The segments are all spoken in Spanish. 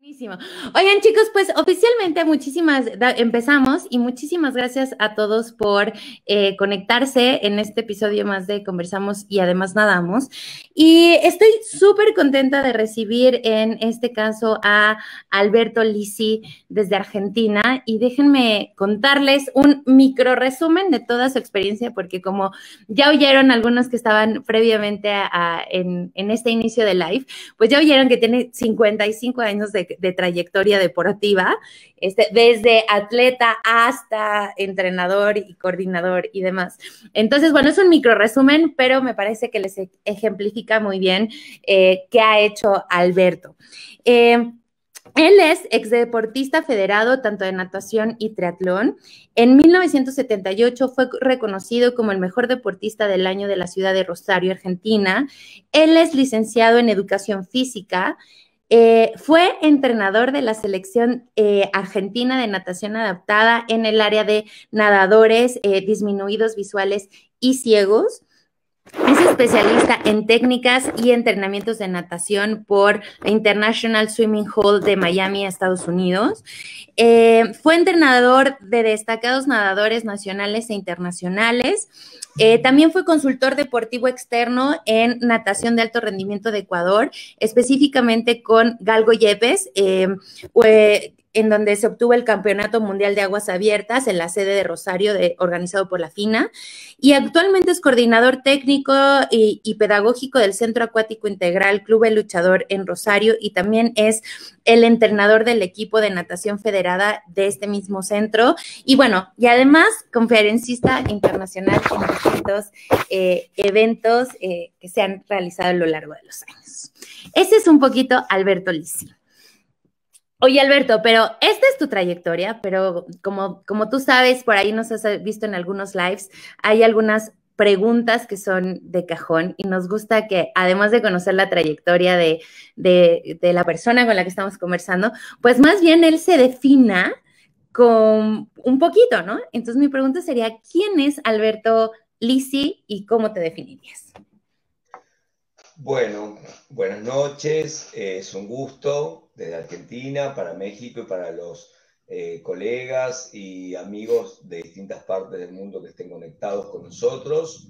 Buenísimo. Oigan, chicos, pues oficialmente empezamos y muchísimas gracias a todos por conectarse en este episodio más de Conversamos y además nadamos. Y estoy súper contenta de recibir en este caso a Alberto Lisi desde Argentina y déjenme contarles un micro resumen de toda su experiencia porque como ya oyeron algunos que estaban previamente en este inicio de live, pues ya oyeron que tiene 55 años de trayectoria deportiva, desde atleta hasta entrenador y coordinador y demás. Entonces, bueno, es un micro resumen, pero me parece que les ejemplifica muy bien qué ha hecho Alberto. Él es exdeportista federado tanto de natación y triatlón. En 1978 fue reconocido como el mejor deportista del año de la ciudad de Rosario, Argentina. Él es licenciado en educación física. Fue entrenador de la selección argentina de natación adaptada en el área de nadadores disminuidos visuales y ciegos. Es especialista en técnicas y entrenamientos de natación por la International Swimming Hall de Miami, Estados Unidos. Fue entrenador de destacados nadadores nacionales e internacionales. También fue consultor deportivo externo en natación de alto rendimiento de Ecuador, específicamente con Galgo Yepes, en donde se obtuvo el Campeonato Mundial de Aguas Abiertas en la sede de Rosario, organizado por la FINA, y actualmente es coordinador técnico y pedagógico del Centro Acuático Integral Club El Luchador en Rosario, y también es el entrenador del equipo de natación federada de este mismo centro, y bueno, y además conferencista internacional en distintos eventos que se han realizado a lo largo de los años. Ese es un poquito Alberto Lisi. Oye, Alberto, pero esta es tu trayectoria, pero como tú sabes, por ahí nos has visto en algunos lives, hay algunas preguntas que son de cajón y nos gusta que, además de conocer la trayectoria de la persona con la que estamos conversando, pues más bien él se defina con un poquito, ¿no? Entonces mi pregunta sería, ¿quién es Alberto Lisi y cómo te definirías? Bueno, buenas noches, es un gusto desde Argentina, para México y para los colegas y amigos de distintas partes del mundo que estén conectados con nosotros.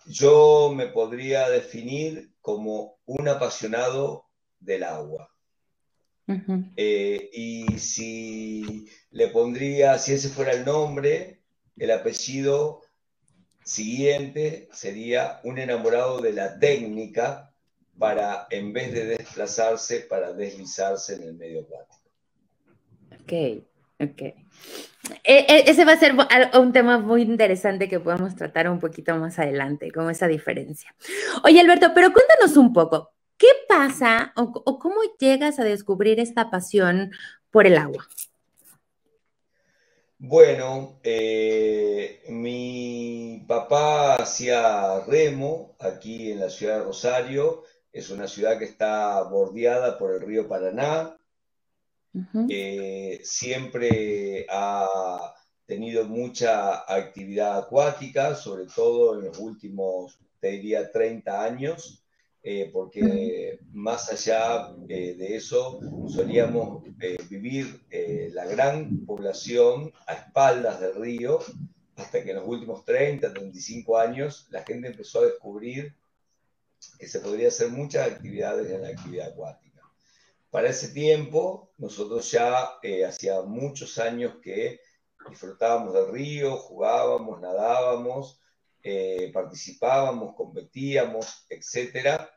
Yo me podría definir como un apasionado del agua. Y si le pondría, si ese fuera el nombre, el apellido siguiente sería un enamorado de la técnica para, en vez de desplazarse, para deslizarse en el medio acuático. Ok. Ese va a ser un tema muy interesante que podemos tratar un poquito más adelante, como esa diferencia. Oye, Alberto, pero cuéntanos un poco, ¿qué pasa o cómo llegas a descubrir esta pasión por el agua? Bueno, mi papá hacía remo aquí en la ciudad de Rosario. Es una ciudad que está bordeada por el río Paraná. Siempre ha tenido mucha actividad acuática, sobre todo en los últimos, te diría, 30 años, porque más allá de eso solíamos vivir la gran población a espaldas del río, hasta que en los últimos 30, 35 años la gente empezó a descubrir que se podría hacer muchas actividades en la actividad acuática. Para ese tiempo, nosotros ya hacía muchos años que disfrutábamos del río, jugábamos, nadábamos, participábamos, competíamos, etcétera,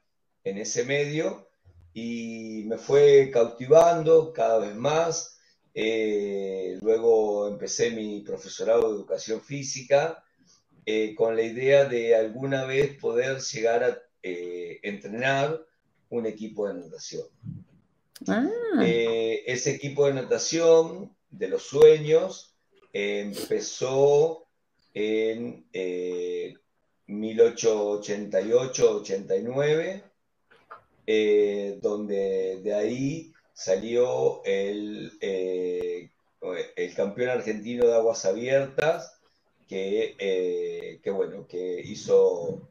en ese medio, y me fue cautivando cada vez más. Luego empecé mi profesorado de educación física con la idea de alguna vez poder llegar a entrenar un equipo de natación. Ese equipo de natación de los sueños empezó en 1888-89, donde de ahí salió el campeón argentino de aguas abiertas, que hizo,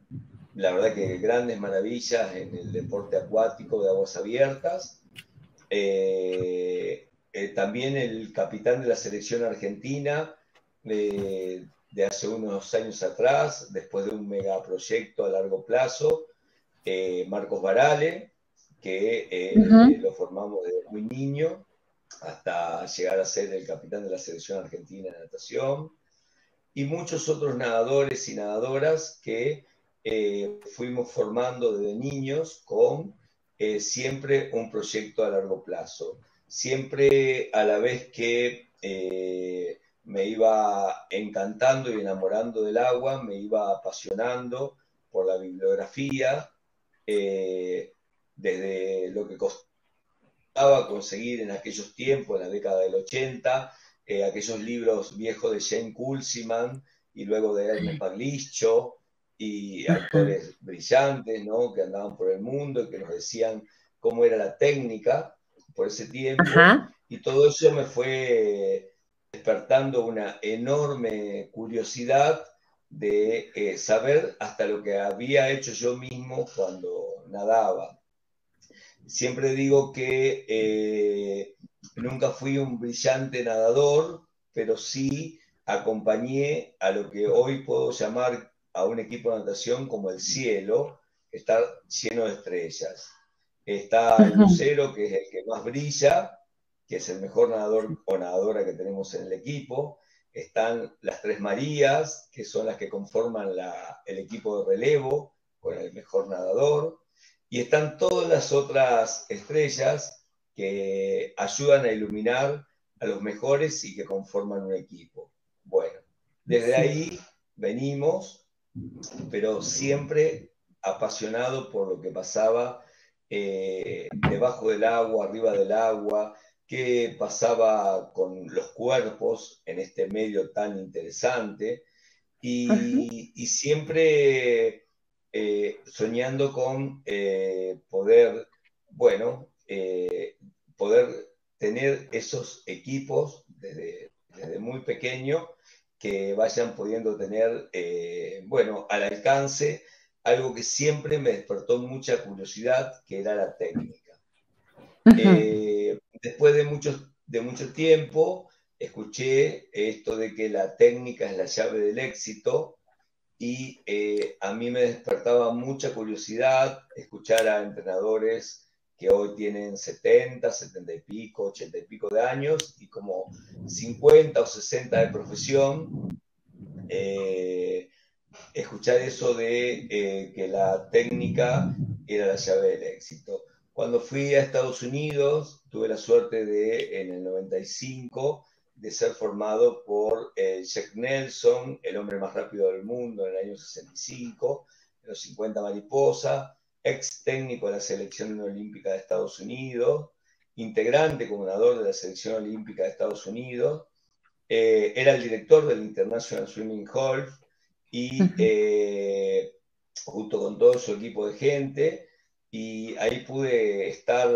la verdad, que grandes maravillas en el deporte acuático de aguas abiertas. También el capitán de la selección argentina de hace unos años atrás, después de un megaproyecto a largo plazo, Marcos Barale, que lo formamos desde muy niño hasta llegar a ser el capitán de la selección argentina de natación, y muchos otros nadadores y nadadoras que fuimos formando desde niños con siempre un proyecto a largo plazo. Siempre a la vez que me iba encantando y enamorando del agua, me iba apasionando por la bibliografía, desde lo que costaba conseguir en aquellos tiempos, en la década del 80, aquellos libros viejos de Jane Kulsiman y luego de Ernest Pagliaccio y autores brillantes, ¿no?, que andaban por el mundo y que nos decían cómo era la técnica por ese tiempo. Y todo eso me fue despertando una enorme curiosidad de saber hasta lo que había hecho yo mismo cuando nadaba. Siempre digo que nunca fui un brillante nadador, pero sí acompañé a lo que hoy puedo llamar a un equipo de natación como el cielo, que está lleno de estrellas. Está el Lucero, que es el que más brilla, que es el mejor nadador o nadadora que tenemos en el equipo. Están las Tres Marías, que son las que conforman el equipo de relevo, con el mejor nadador. Y están todas las otras estrellas que ayudan a iluminar a los mejores y que conforman un equipo. Bueno, desde ahí venimos, pero siempre apasionado por lo que pasaba debajo del agua, arriba del agua, qué pasaba con los cuerpos en este medio tan interesante, y siempre soñando con poder, bueno, poder tener esos equipos desde muy pequeño que vayan pudiendo tener, bueno, al alcance algo que siempre me despertó mucha curiosidad, que era la técnica. Después de mucho tiempo, escuché esto de que la técnica es la llave del éxito, y a mí me despertaba mucha curiosidad escuchar a entrenadores que hoy tienen 70, 70 y pico, 80 y pico de años y como 50 o 60 de profesión, escuchar eso de que la técnica era la llave del éxito. Cuando fui a Estados Unidos, tuve la suerte de, en el 95, de ser formado por Jack Nelson, el hombre más rápido del mundo en el año 65, en los 50 mariposa, ex técnico de la selección olímpica de Estados Unidos, integrante coordinador de la selección olímpica de Estados Unidos, era el director del International Swimming Hall, y junto con todo su equipo de gente, y ahí pude estar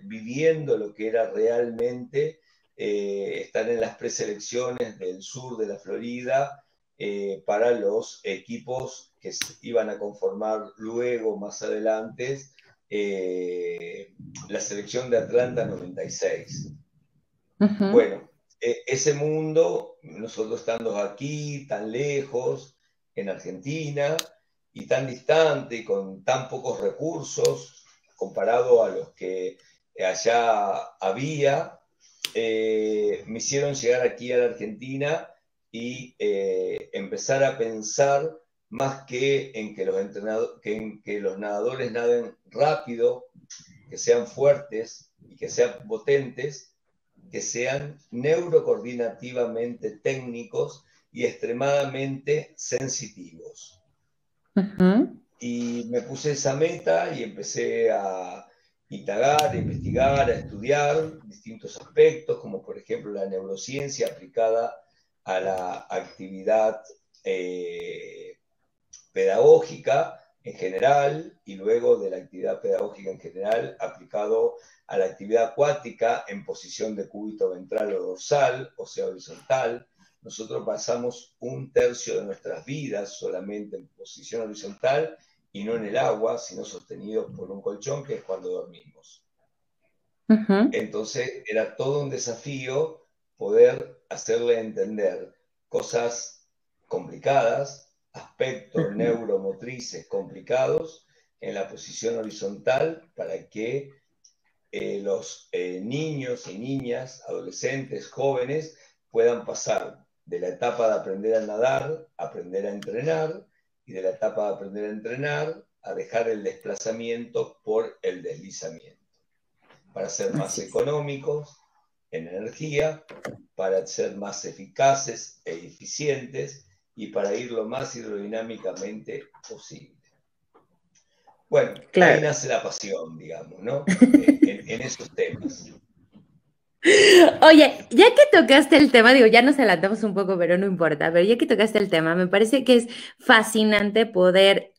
viviendo lo que era realmente estar en las preselecciones del sur de la Florida para los equipos que iban a conformar luego, más adelante, la selección de Atlanta 96. Bueno, ese mundo, nosotros estando aquí, tan lejos, en Argentina, y tan distante, y con tan pocos recursos, comparado a los que allá había, me hicieron llegar aquí a la Argentina y empezar a pensar más que en que los nadadores naden rápido, que sean fuertes y que sean potentes, que sean neurocoordinativamente técnicos y extremadamente sensitivos. Y me puse esa meta y empecé a indagar, a investigar, a estudiar distintos aspectos, como por ejemplo la neurociencia aplicada a la actividad pedagógica en general, y luego de la actividad pedagógica en general aplicado a la actividad acuática en posición de cúbito ventral o dorsal, o sea, horizontal. Nosotros pasamos 1/3 de nuestras vidas solamente en posición horizontal y no en el agua, sino sostenidos por un colchón, que es cuando dormimos. Ujú, Entonces era todo un desafío poder hacerle entender cosas complicadas, aspectos ujú. neuromotrices complicados en la posición horizontal para que los niños y niñas, adolescentes, jóvenes, puedan pasar de la etapa de aprender a nadar, aprender a entrenar, y de la etapa de aprender a entrenar, a dejar el desplazamiento por el deslizamiento, para ser más Así es. económicos en energía, para ser más eficaces e eficientes y para ir lo más hidrodinámicamente posible. Bueno, ahí Claro. nace la pasión, digamos, ¿no? En esos temas. Oye, ya que tocaste el tema, digo, ya nos adelantamos un poco, pero no importa, pero ya que tocaste el tema, me parece que es fascinante poder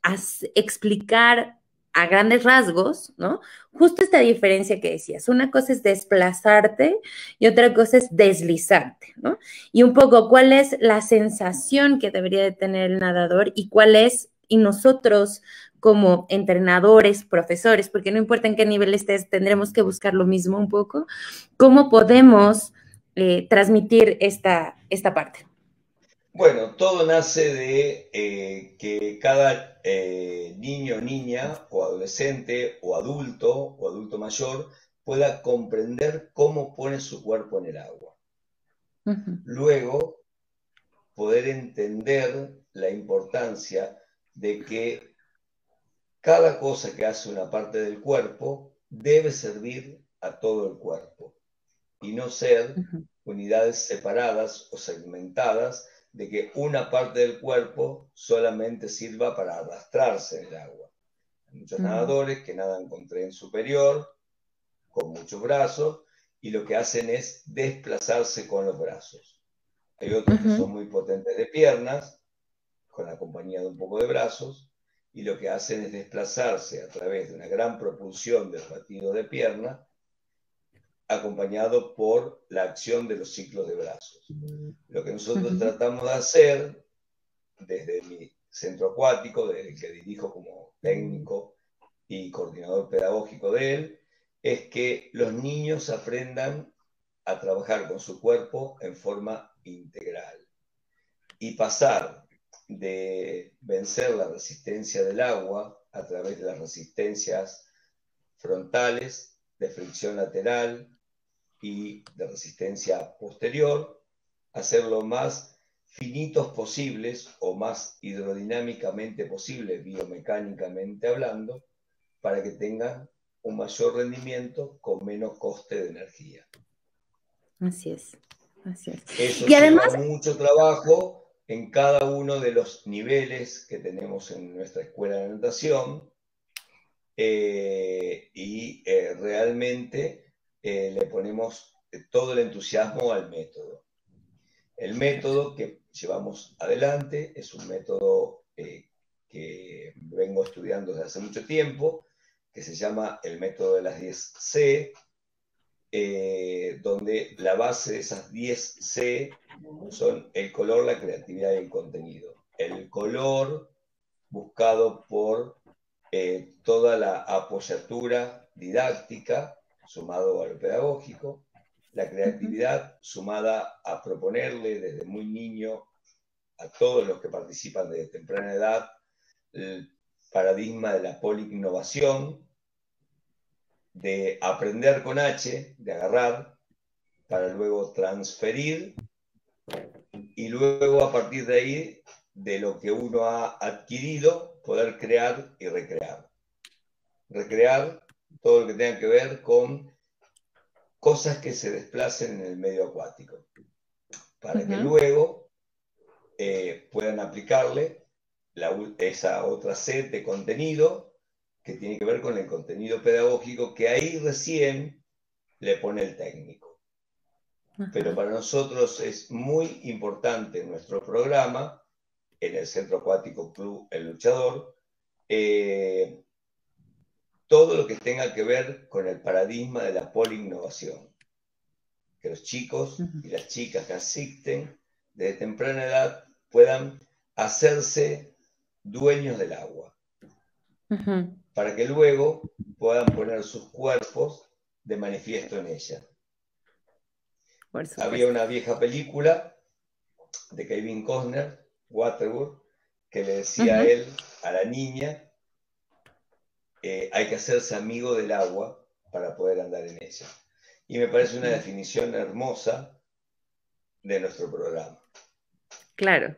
explicar a grandes rasgos, ¿no? Justo esta diferencia que decías. Una cosa es desplazarte y otra cosa es deslizarte, ¿no? Y un poco cuál es la sensación que debería de tener el nadador y cuál es, y nosotros como entrenadores, profesores, porque no importa en qué nivel estés, tendremos que buscar lo mismo un poco. ¿Cómo podemos transmitir esta parte? Bueno, todo nace de que cada niño, niña o adolescente o adulto mayor pueda comprender cómo pone su cuerpo en el agua. Uh -huh. Luego, poder entender la importancia de que cada cosa que hace una parte del cuerpo debe servir a todo el cuerpo y no Uh ser -huh. unidades separadas o segmentadas de que una parte del cuerpo solamente sirva para arrastrarse en el agua. Hay muchos Uh -huh. nadadores que nadan con tren superior, con muchos brazos, y lo que hacen es desplazarse con los brazos. Hay Uh otros que -huh. son muy potentes de piernas, con la compañía de un poco de brazos, y lo que hacen es desplazarse a través de una gran propulsión del batido de pierna, acompañado por la acción de los ciclos de brazos. Lo que Uh nosotros -huh. tratamos de hacer desde mi centro acuático, desde el que dirijo como técnico y coordinador pedagógico de él, es que los niños aprendan a trabajar con su cuerpo en forma integral y pasar de vencer la resistencia del agua a través de las resistencias frontales, de fricción lateral y de resistencia posterior, a ser lo más finitos posibles o más hidrodinámicamente posible, biomecánicamente hablando, para que tengan un mayor rendimiento con menos coste de energía. Así es, así es. Eso Y además, lleva mucho trabajo en cada uno de los niveles que tenemos en nuestra escuela de natación realmente le ponemos todo el entusiasmo al método. El perfecto. método que llevamos adelante es un método que vengo estudiando desde hace mucho tiempo, que se llama el método de las 10C, donde la base de esas 10C son el color, la creatividad y el contenido. El color buscado por toda la apoyatura didáctica, sumado a lo pedagógico, la Uh -huh. creatividad sumada a proponerle desde muy niño a todos los que participan desde temprana edad el paradigma de la polinnovación, de aprender con H, de agarrar, para luego transferir y luego a partir de ahí, de lo que uno ha adquirido, poder crear y recrear. Recrear todo lo que tenga que ver con cosas que se desplacen en el medio acuático, Uh para que -huh. luego puedan aplicarle esa otra set de contenido que tiene que ver con el contenido pedagógico, que ahí recién le pone el técnico. Uh Pero -huh. para nosotros es muy importante en nuestro programa, en el Centro Acuático Club El Luchador, todo lo que tenga que ver con el paradigma de la polinnovación. Que los chicos Uh -huh. y las chicas que asisten desde temprana edad puedan hacerse dueños del agua, Uh -huh. para que luego puedan poner sus cuerpos de manifiesto en ella. Por supuesto. Había una vieja película de Kevin Costner, Waterworld, que le decía a él, a la niña, hay que hacerse amigo del agua para poder andar en ella. Y me parece una definición hermosa de nuestro programa. Claro.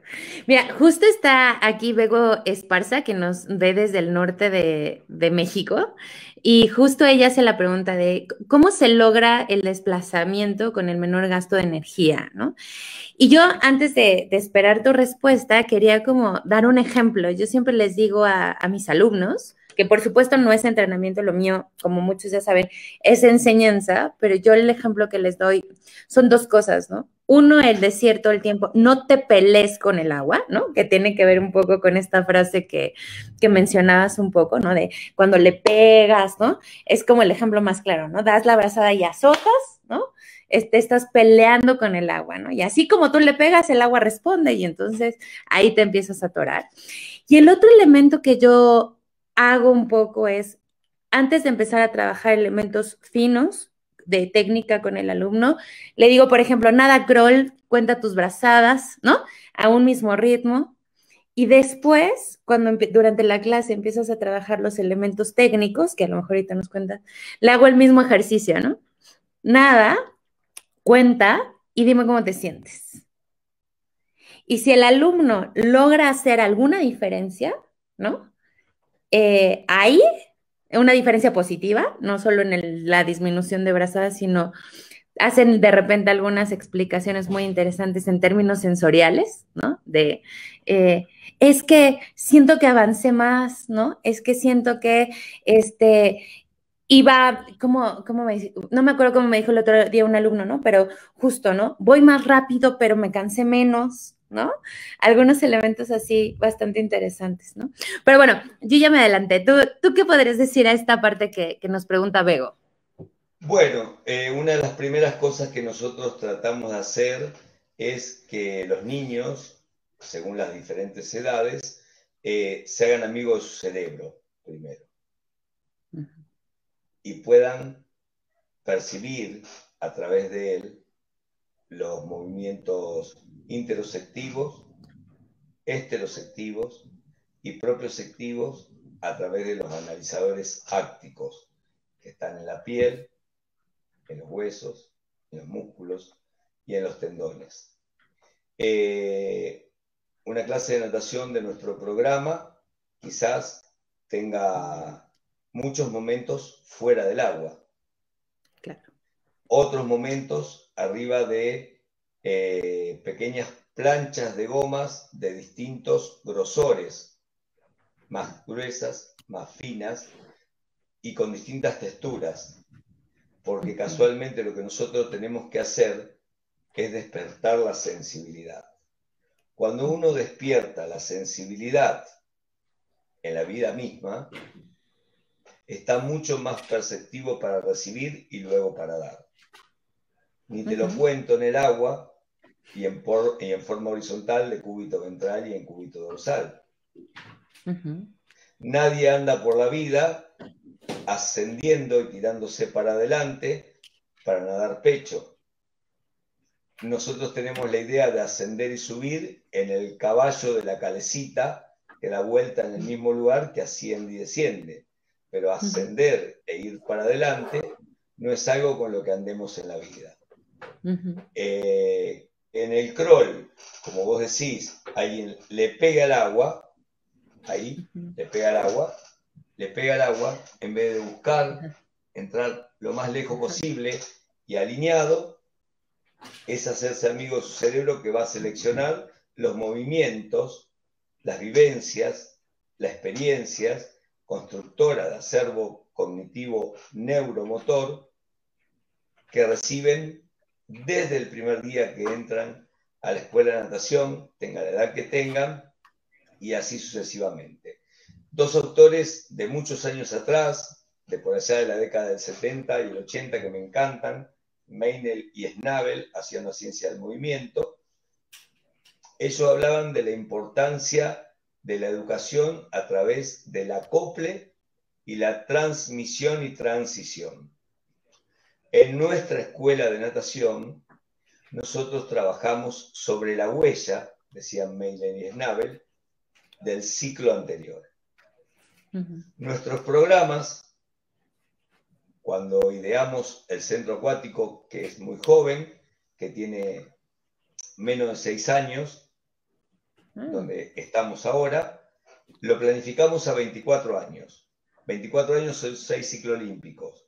Mira, justo está aquí Bego Esparza, que nos ve desde el norte de México, y justo ella hace la pregunta de cómo se logra el desplazamiento con el menor gasto de energía, ¿no? Y yo, antes de esperar tu respuesta, quería como dar un ejemplo. Yo siempre les digo a mis alumnos, que por supuesto no es entrenamiento lo mío, como muchos ya saben, es enseñanza, pero yo el ejemplo que les doy son dos cosas, ¿no? Uno, el decir todo el tiempo, no te pelees con el agua, ¿no? Que tiene que ver un poco con esta frase que mencionabas un poco, ¿no? De cuando le pegas, ¿no? Es como el ejemplo más claro, ¿no? Das la abrazada y azotas, ¿no? Estás peleando con el agua, ¿no? Y así como tú le pegas, el agua responde y entonces ahí te empiezas a atorar. Y el otro elemento que yo hago un poco es, antes de empezar a trabajar elementos finos de técnica con el alumno, le digo, por ejemplo, nada crawl, cuenta tus brazadas, ¿no? A un mismo ritmo. Y después, cuando durante la clase empiezas a trabajar los elementos técnicos, que a lo mejor ahorita nos cuentas, le hago el mismo ejercicio, ¿no? Nada, cuenta y dime cómo te sientes. Y si el alumno logra hacer alguna diferencia, ¿no? Ahí, una diferencia positiva, no solo en la disminución de brazadas, sino hacen de repente algunas explicaciones muy interesantes en términos sensoriales, ¿no? Es que siento que avancé más, ¿no? Es que siento que, iba, no me acuerdo cómo me dijo el otro día un alumno, ¿no? Pero justo, ¿no? Voy más rápido, pero me cansé menos, ¿no? Algunos elementos así bastante interesantes, ¿no? Pero bueno, yo ya me adelanté. ¿Tú qué podrías decir a esta parte que nos pregunta Bego? Bueno, una de las primeras cosas que nosotros tratamos de hacer es que los niños, según las diferentes edades, se hagan amigos de su cerebro primero y puedan percibir a través de él los movimientos interoceptivos, esteroceptivos y propioceptivos a través de los analizadores ácticos que están en la piel, en los huesos, en los músculos y en los tendones. Una clase de natación de nuestro programa quizás tenga muchos momentos fuera del agua. Claro. Otros momentos arriba de pequeñas planchas de gomas de distintos grosores, más gruesas, más finas y con distintas texturas, porque casualmente lo que nosotros tenemos que hacer es despertar la sensibilidad. Cuando uno despierta la sensibilidad en la vida misma, está mucho más perceptivo para recibir y luego para dar. Ni te lo cuento en el agua y en forma horizontal de cúbito ventral y en cúbito dorsal. Nadie anda por la vida ascendiendo y tirándose para adelante para nadar pecho. Nosotros tenemos la idea de ascender y subir en el caballo de la calecita que da vuelta en el mismo lugar que asciende y desciende. Pero ascender e ir para adelante no es algo con lo que andemos en la vida. En el crawl, como vos decís, alguien le pega al agua, le pega al agua, en vez de buscar entrar lo más lejos posible y alineado, es hacerse amigo de su cerebro que va a seleccionar los movimientos, las vivencias, las experiencias constructoras de acervo cognitivo neuromotor que reciben desde el primer día que entran a la escuela de natación, tengan la edad que tengan, y así sucesivamente. Dos autores de muchos años atrás, de por allá de la década del 70 y el 80, que me encantan, Meinel y Schnabel, haciendo ciencia del movimiento. Ellos hablaban de la importancia de la educación a través del acople y la transmisión y transición. En nuestra escuela de natación, nosotros trabajamos sobre la huella, decían Meilen y Schnabel, del ciclo anterior. Nuestros programas, cuando ideamos el centro acuático, que es muy joven, que tiene menos de 6 años, donde estamos ahora, lo planificamos a 24 años. 24 años son 6 ciclolímpicos.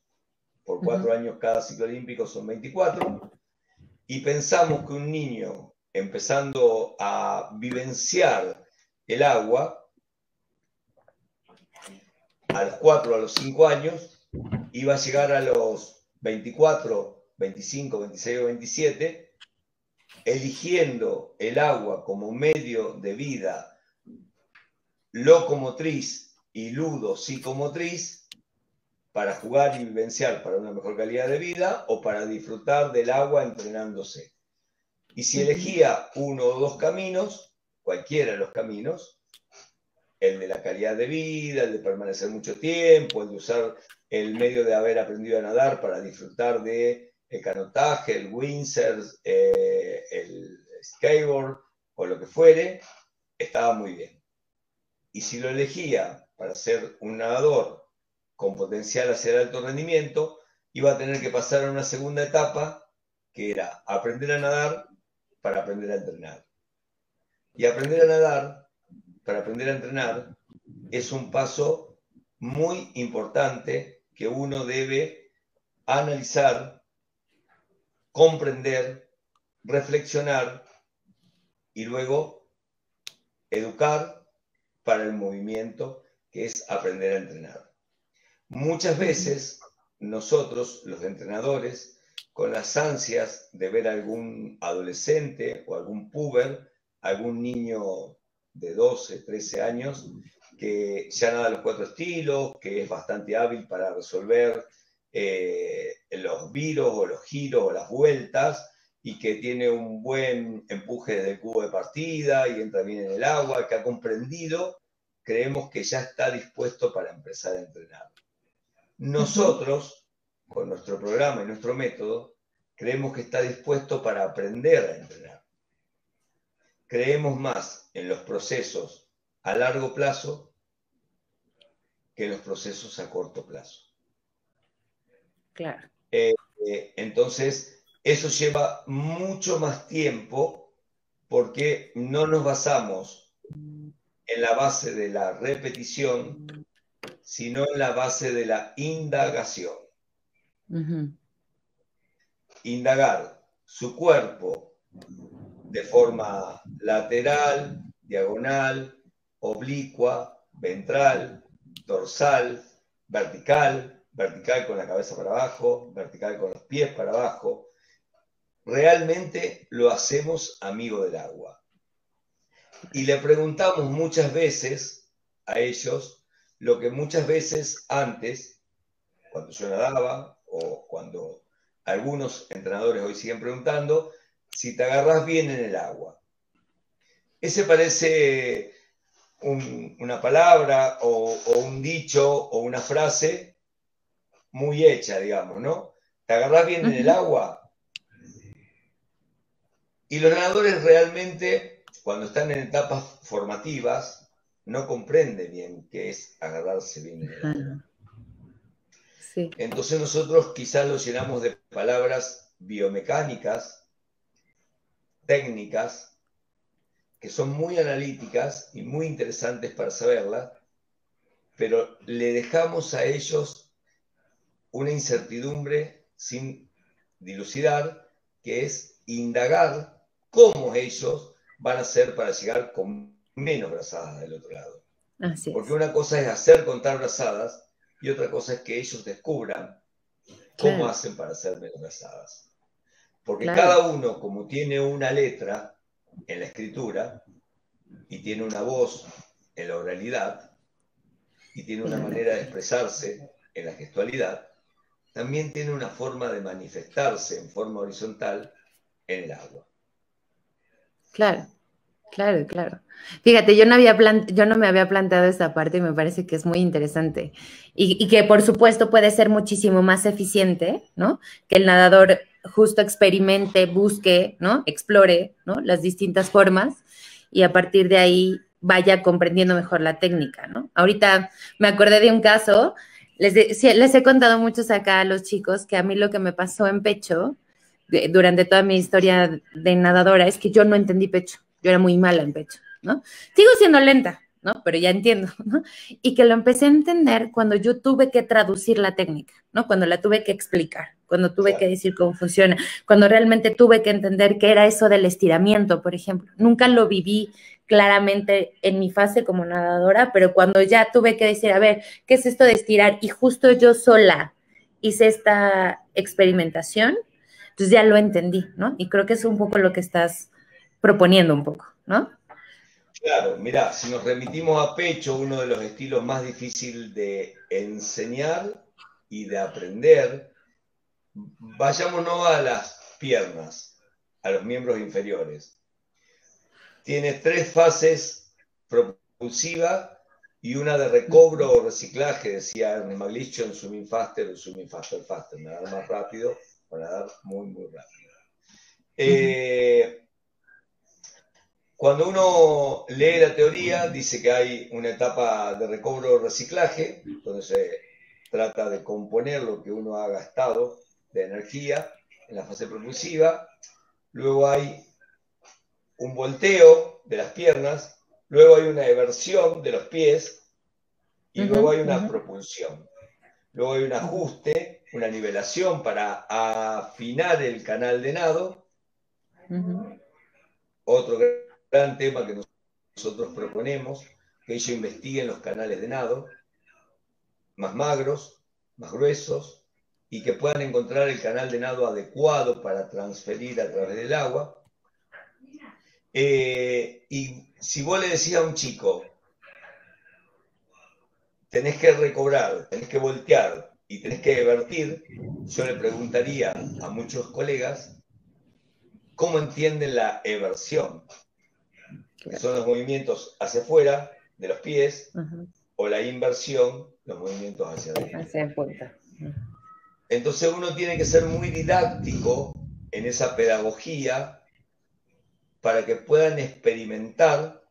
Por 4 años cada ciclo olímpico son 24. Y pensamos que un niño empezando a vivenciar el agua a los 4 a los 5 años iba a llegar a los 24, 25, 26 o 27 eligiendo el agua como medio de vida locomotriz y ludo-psicomotriz para jugar y vivenciar para una mejor calidad de vida o para disfrutar del agua entrenándose. Y si elegía uno o dos caminos, cualquiera de los caminos, el de la calidad de vida, el de permanecer mucho tiempo, el de usar el medio de haber aprendido a nadar para disfrutar de el canotaje, el windsurf, el skateboard o lo que fuere, estaba muy bien. Y si lo elegía para ser un nadador con potencial hacia el alto rendimiento, iba a tener que pasar a una segunda etapa, que era aprender a nadar para aprender a entrenar. Y aprender a nadar para aprender a entrenar es un paso muy importante que uno debe analizar, comprender, reflexionar y luego educar para el movimiento, que es aprender a entrenar. Muchas veces nosotros, los entrenadores, con las ansias de ver a algún adolescente o algún puber, algún niño de 12, 13 años, que ya nada los 4 estilos, que es bastante hábil para resolver los viros o los giros o las vueltas, y que tiene un buen empuje desde el cubo de partida y entra bien en el agua, que ha comprendido, creemos que ya está dispuesto para empezar a entrenar. Nosotros, con nuestro programa y nuestro método, creemos que está dispuesto para aprender a entrenar. Creemos más en los procesos a largo plazo que en los procesos a corto plazo. Claro. Entonces, eso lleva mucho más tiempo porque no nos basamos en la base de la repetición, sino en la base de la indagación. Indagar su cuerpo de forma lateral, diagonal, oblicua, ventral, dorsal, vertical, vertical con la cabeza para abajo, vertical con los pies para abajo. Realmente lo hacemos amigo del agua. Y le preguntamos muchas veces a ellos lo que muchas veces antes, cuando yo nadaba o cuando algunos entrenadores hoy siguen preguntando, si te agarrás bien en el agua. Ese parece una palabra o un dicho o una frase muy hecha, digamos, ¿no? ¿Te agarrás bien en el agua? Y los nadadores realmente, cuando están en etapas formativas, no comprenden bien qué es agarrarse bien en el agua. Sí. Entonces nosotros quizás lo llenamos de palabras biomecánicas, técnicas, que son muy analíticas y muy interesantes para saberlas, pero le dejamos a ellos una incertidumbre sin dilucidar, que es indagar cómo ellos van a hacer para llegar con menos brazadas del otro lado. Así es. Porque una cosa es hacer contar brazadas y otra cosa es que ellos descubran cómo hacen para hacer menos brazadas. Porque cada uno, como tiene una letra en la escritura y tiene una voz en la oralidad y tiene una manera de expresarse en la gestualidad, también tiene una forma de manifestarse en forma horizontal en el agua. Claro. Claro, claro. Fíjate, yo no me había planteado esta parte y me parece que es muy interesante. Y que por supuesto puede ser muchísimo más eficiente, ¿no? Que el nadador justo experimente, busque, ¿no? Explore, ¿no? Las distintas formas y a partir de ahí vaya comprendiendo mejor la técnica, ¿no? Ahorita me acordé de un caso, sí, les he contado muchos acá a los chicos que a mí lo que me pasó en pecho durante toda mi historia de nadadora es que yo no entendí pecho. Yo era muy mala en pecho, ¿no? Sigo siendo lenta, ¿no? Pero ya entiendo, ¿no? Y que lo empecé a entender cuando yo tuve que traducir la técnica, ¿no? Cuando la tuve que explicar, cuando tuve que decir cómo funciona, cuando realmente tuve que entender qué era eso del estiramiento, por ejemplo. Nunca lo viví claramente en mi fase como nadadora, pero cuando ya tuve que decir, a ver, ¿qué es esto de estirar? Y justo yo sola hice esta experimentación, entonces ya lo entendí, ¿no? Y creo que es un poco lo que estás proponiendo un poco, ¿no? Claro, mirá, si nos remitimos a pecho, uno de los estilos más difíciles de enseñar y de aprender, vayámonos a las piernas, a los miembros inferiores. Tiene 3 fases: propulsiva y una de recobro o reciclaje, decía Ernest McLeish en Swimming Faster o Swimming Faster Faster, nadar más rápido o nadar muy, muy rápido. Cuando uno lee la teoría, dice que hay una etapa de recobro o reciclaje, donde se trata de componer lo que uno ha gastado de energía en la fase propulsiva. Luego hay un volteo de las piernas, luego hay una eversión de los pies y luego hay una propulsión. Luego hay un ajuste, una nivelación para afinar el canal de nado. Otro gran tema que nosotros proponemos, que ellos investiguen los canales de nado, más magros, más gruesos, y que puedan encontrar el canal de nado adecuado para transferir a través del agua. Y si vos le decís a un chico, tenés que recobrar, tenés que voltear y tenés que vertir, yo le preguntaría a muchos colegas cómo entienden la eversión, que son los movimientos hacia afuera de los pies, o la inversión, los movimientos hacia adentro. Hacia punta. Entonces uno tiene que ser muy didáctico en esa pedagogía para que puedan experimentar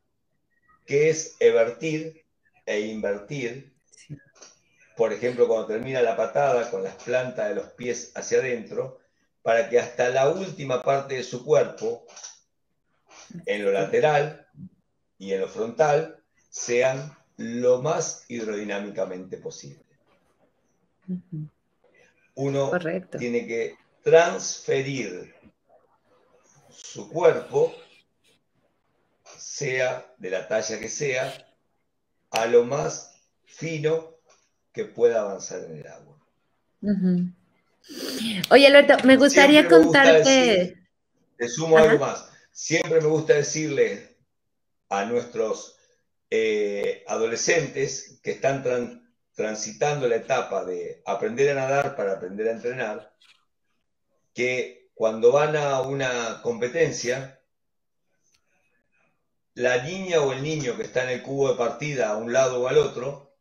qué es evertir e invertir. Por ejemplo, cuando termina la patada con las plantas de los pies hacia adentro, para que hasta la última parte de su cuerpo, en lo lateral y en lo frontal, sean lo más hidrodinámicamente posible. Uno tiene que transferir su cuerpo, sea de la talla que sea, a lo más fino que pueda avanzar en el agua. Oye, Alberto, me gustaría contarte... Te sumo algo más. Siempre me gusta decirle a nuestros adolescentes que están transitando la etapa de aprender a nadar para aprender a entrenar, que cuando van a una competencia, la niña o el niño que está en el cubo de partida a un lado o al otro,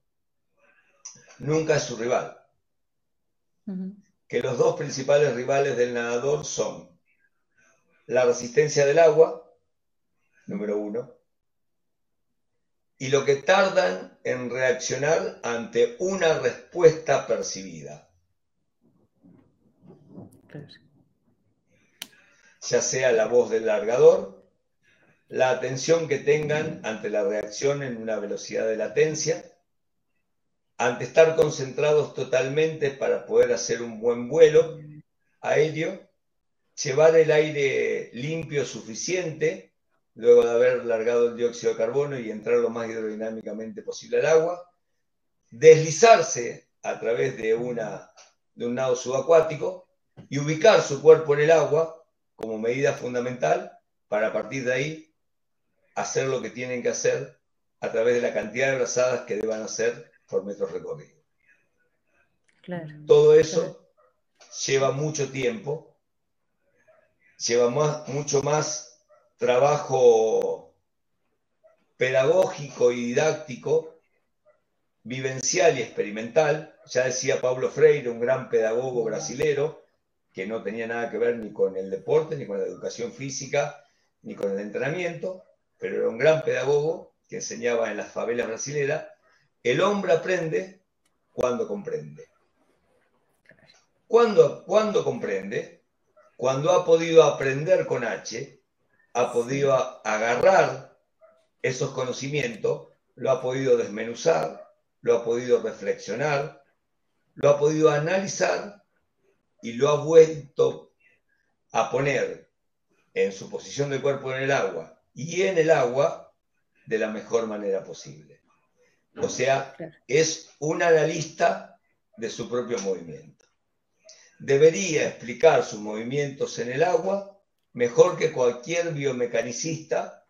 nunca es su rival. Que los dos principales rivales del nadador son la resistencia del agua, número 1, y lo que tardan en reaccionar ante una respuesta percibida. Ya sea la voz del largador, la atención que tengan ante la reacción en una velocidad de latencia, ante estar concentrados totalmente para poder hacer un buen vuelo aéreo, llevar el aire limpio suficiente, luego de haber largado el dióxido de carbono y entrar lo más hidrodinámicamente posible al agua, deslizarse a través de un nado subacuático y ubicar su cuerpo en el agua como medida fundamental para a partir de ahí hacer lo que tienen que hacer a través de la cantidad de brazadas que deban hacer por metros recorridos. Claro. Todo eso lleva mucho tiempo, lleva mucho más trabajo pedagógico y didáctico, vivencial y experimental. Ya decía Paulo Freire, un gran pedagogo brasilero, que no tenía nada que ver ni con el deporte, ni con la educación física, ni con el entrenamiento, pero era un gran pedagogo que enseñaba en las favelas brasileras. El hombre aprende cuando comprende. ¿Cuándo comprende? Cuando ha podido aprender con H, ha podido agarrar esos conocimientos, lo ha podido desmenuzar, lo ha podido reflexionar, lo ha podido analizar y lo ha vuelto a poner en su posición de cuerpo en el agua y en el agua de la mejor manera posible. O sea, es un analista de su propio movimiento. Debería explicar sus movimientos en el agua mejor que cualquier biomecanicista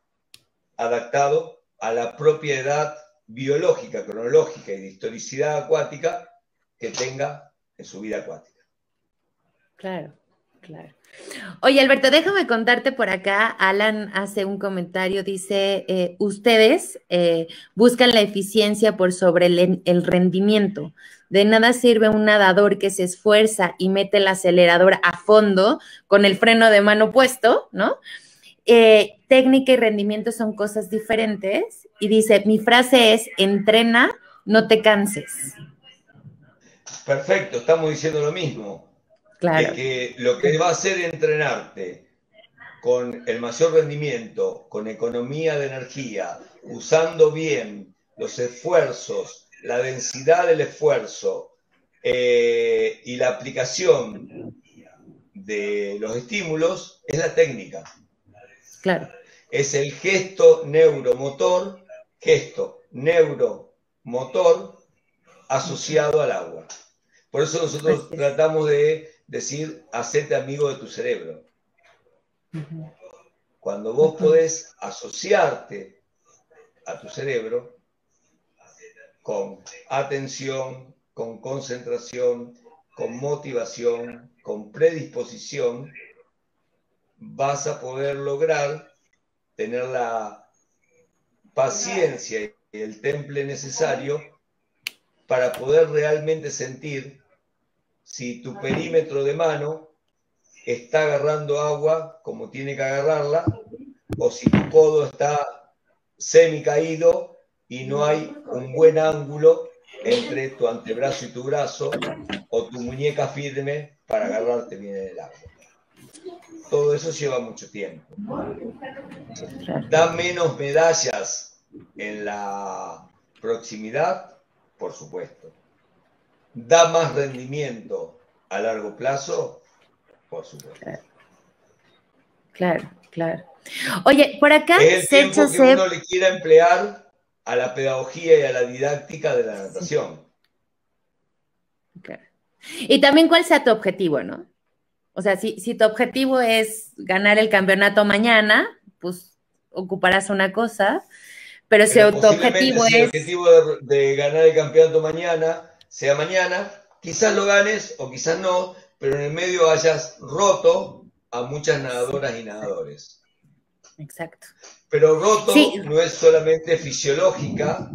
adaptado a la propia edad biológica, cronológica y de historicidad acuática que tenga en su vida acuática. Claro, claro. Oye, Alberto, déjame contarte por acá. Alan hace un comentario, dice, ustedes buscan la eficiencia por sobre el rendimiento. De nada sirve un nadador que se esfuerza y mete el acelerador a fondo con el freno de mano puesto, ¿no? Técnica y rendimiento son cosas diferentes. Y dice, mi frase es, entrena, no te canses. Perfecto, estamos diciendo lo mismo. Claro. Que lo que va a hacer es entrenarte con el mayor rendimiento, con economía de energía, usando bien los esfuerzos, la densidad del esfuerzo y la aplicación de los estímulos, es la técnica. Claro. Es el gesto neuromotor asociado al agua. Por eso nosotros tratamos de decir, hacete amigo de tu cerebro. Cuando vos podés asociarte a tu cerebro con atención, con concentración, con motivación, con predisposición, vas a poder lograr tener la paciencia y el temple necesario para poder realmente sentir si tu perímetro de mano está agarrando agua como tiene que agarrarla, o si tu codo está semi-caído y no hay un buen ángulo entre tu antebrazo y tu brazo, o tu muñeca firme para agarrarte bien en el agua. Todo eso lleva mucho tiempo. ¿Da menos medallas en la proximidad? Por supuesto. ¿Da más rendimiento a largo plazo? Por supuesto. Claro, claro. Oye, por acá... Es el tiempo que uno le quiera emplear a la pedagogía y a la didáctica de la natación. Claro. Y también cuál sea tu objetivo, ¿no? O sea, si tu objetivo es ganar el campeonato mañana, pues ocuparás una cosa, pero si tu objetivo es... Si el objetivo de ganar el campeonato mañana sea mañana, quizás lo ganes o quizás no, pero en el medio hayas roto a muchas nadadoras y nadadores. Exacto. Pero roto no es solamente fisiológica,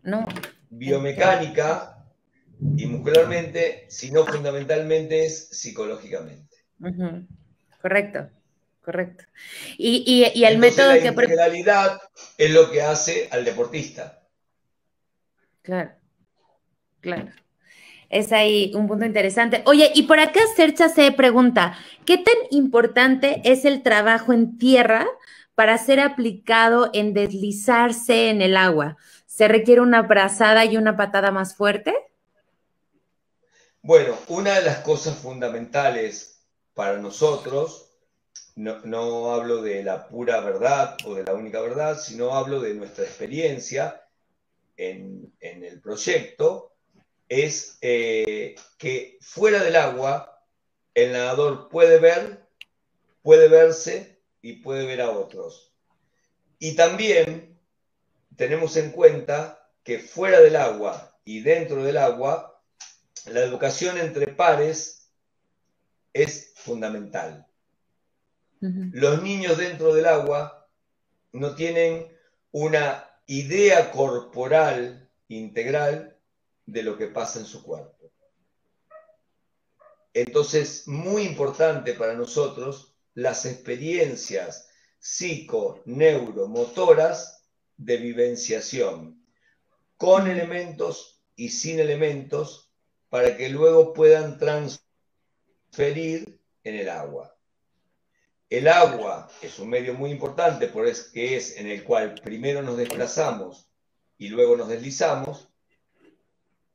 no, biomecánica y muscularmente, sino fundamentalmente es psicológicamente. Correcto, correcto. Y el entonces, método la que... integralidad es lo que hace al deportista. Claro, claro. Es ahí un punto interesante. Oye, y por acá Sercha se pregunta, ¿qué tan importante es el trabajo en tierra para ser aplicado en deslizarse en el agua? ¿Se requiere una brazada y una patada más fuerte? Bueno, una de las cosas fundamentales para nosotros, no hablo de la pura verdad o de la única verdad, sino hablo de nuestra experiencia en el proyecto, es que fuera del agua el nadador puede verse y puede ver a otros. Y también tenemos en cuenta que fuera del agua y dentro del agua, la educación entre pares es fundamental. Los niños dentro del agua no tienen una idea corporal integral de lo que pasa en su cuerpo. Entonces, muy importante para nosotros las experiencias psico-neuromotoras de vivenciación, con elementos y sin elementos, para que luego puedan transferir en el agua. El agua es un medio muy importante porque es en el cual primero nos desplazamos y luego nos deslizamos,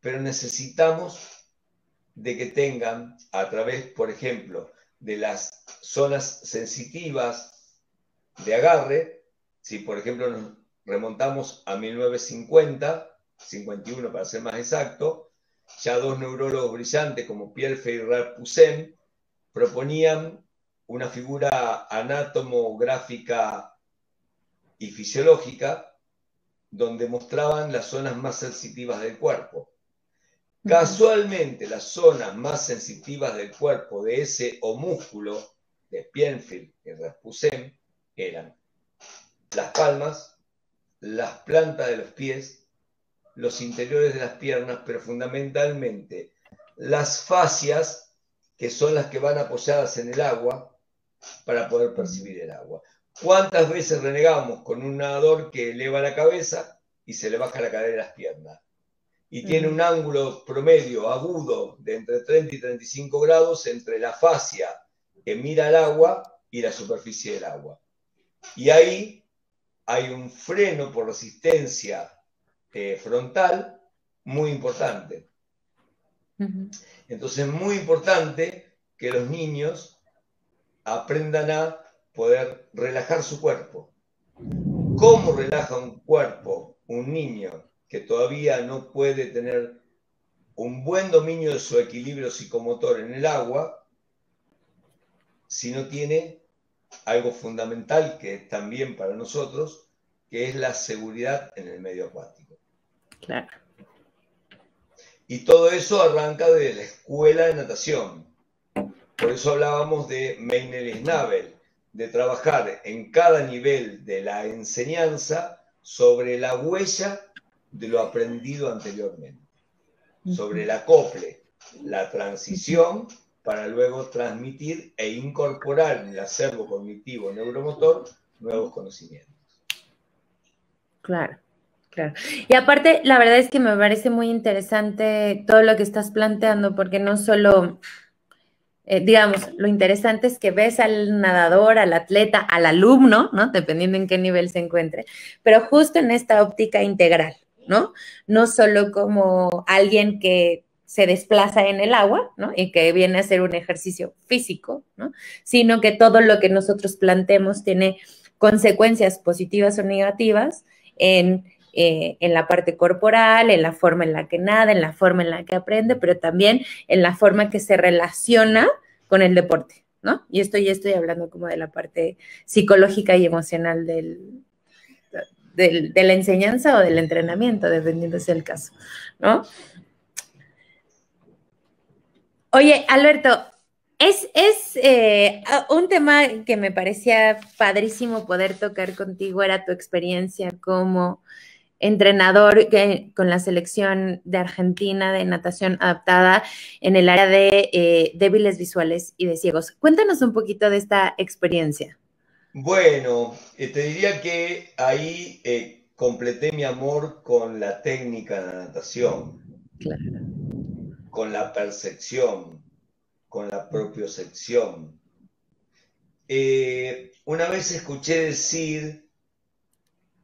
pero necesitamos de que tengan, a través, por ejemplo, de las zonas sensitivas de agarre, si por ejemplo nos remontamos a 1950, 51 para ser más exacto, ya dos neurólogos brillantes como Pierre y Ralph Poussin proponían una figura anatomográfica y fisiológica donde mostraban las zonas más sensitivas del cuerpo. Casualmente, las zonas más sensitivas del cuerpo de ese homúsculo de Pienfield y Rasmussen eran las palmas, las plantas de los pies, los interiores de las piernas, pero fundamentalmente las fascias, que son las que van apoyadas en el agua para poder percibir el agua. ¿Cuántas veces renegamos con un nadador que eleva la cabeza y se le baja la cadera de las piernas? Y tiene un ángulo promedio agudo de entre 30 y 35 grados entre la fascia que mira al agua y la superficie del agua. Y ahí hay un freno por resistencia frontal muy importante. Entonces es muy importante que los niños aprendan a poder relajar su cuerpo. ¿Cómo relaja un cuerpo un niño que todavía no puede tener un buen dominio de su equilibrio psicomotor en el agua si no tiene algo fundamental que es también para nosotros, que es la seguridad en el medio acuático? Claro. Y todo eso arranca de la escuela de natación. Por eso hablábamos de Meinel y Schnabel, de trabajar en cada nivel de la enseñanza sobre la huella de lo aprendido anteriormente, sobre el acople, la transición, para luego transmitir e incorporar en el acervo cognitivo neuromotor nuevos conocimientos. Claro. Claro. Y aparte, la verdad es que me parece muy interesante todo lo que estás planteando, porque no solo, digamos, lo interesante es que ves al nadador, al atleta, al alumno, ¿no? Dependiendo en qué nivel se encuentre, pero justo en esta óptica integral, ¿no? No solo como alguien que se desplaza en el agua, ¿no? Y que viene a hacer un ejercicio físico, ¿no? Sino que todo lo que nosotros planteemos tiene consecuencias positivas o negativas en la parte corporal, en la forma en la que nada, en la forma en la que aprende, pero también en la forma que se relaciona con el deporte, ¿no? Y esto ya estoy hablando como de la parte psicológica y emocional de la enseñanza o del entrenamiento, dependiendo sea el caso, ¿no? Oye, Alberto, es un tema que me parecía padrísimo poder tocar contigo, era tu experiencia como entrenador con la selección de Argentina de natación adaptada en el área de débiles visuales y de ciegos. Cuéntanos un poquito de esta experiencia. Bueno, te diría que ahí completé mi amor con la técnica de la natación, Claro. con la percepción, con la propiocepción. Una vez escuché decir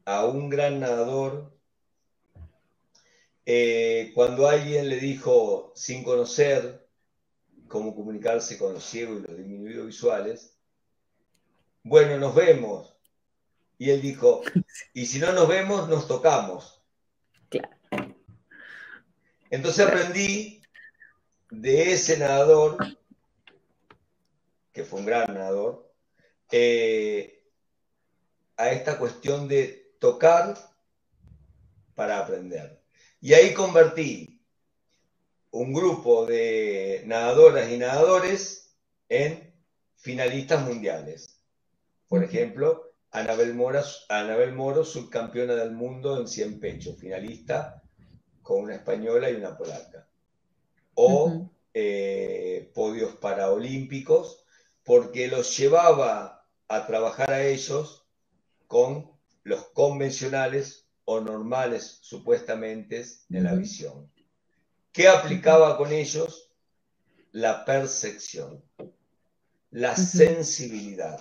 a un gran nadador, cuando alguien le dijo, sin conocer cómo comunicarse con los ciegos y los disminuidos visuales, bueno, nos vemos. Y él dijo, y si no nos vemos, nos tocamos. Claro. Entonces aprendí de ese nadador, que fue un gran nadador, a esta cuestión de tocar para aprender. Y ahí convertí un grupo de nadadoras y nadadores en finalistas mundiales. Por ejemplo, Anabel Moro, subcampeona del mundo en 100 pechos, finalista con una española y una polaca. O podios paraolímpicos, porque los llevaba a trabajar a ellos con los convencionales o normales, supuestamente, en la visión. ¿Qué aplicaba con ellos? La percepción, la sensibilidad,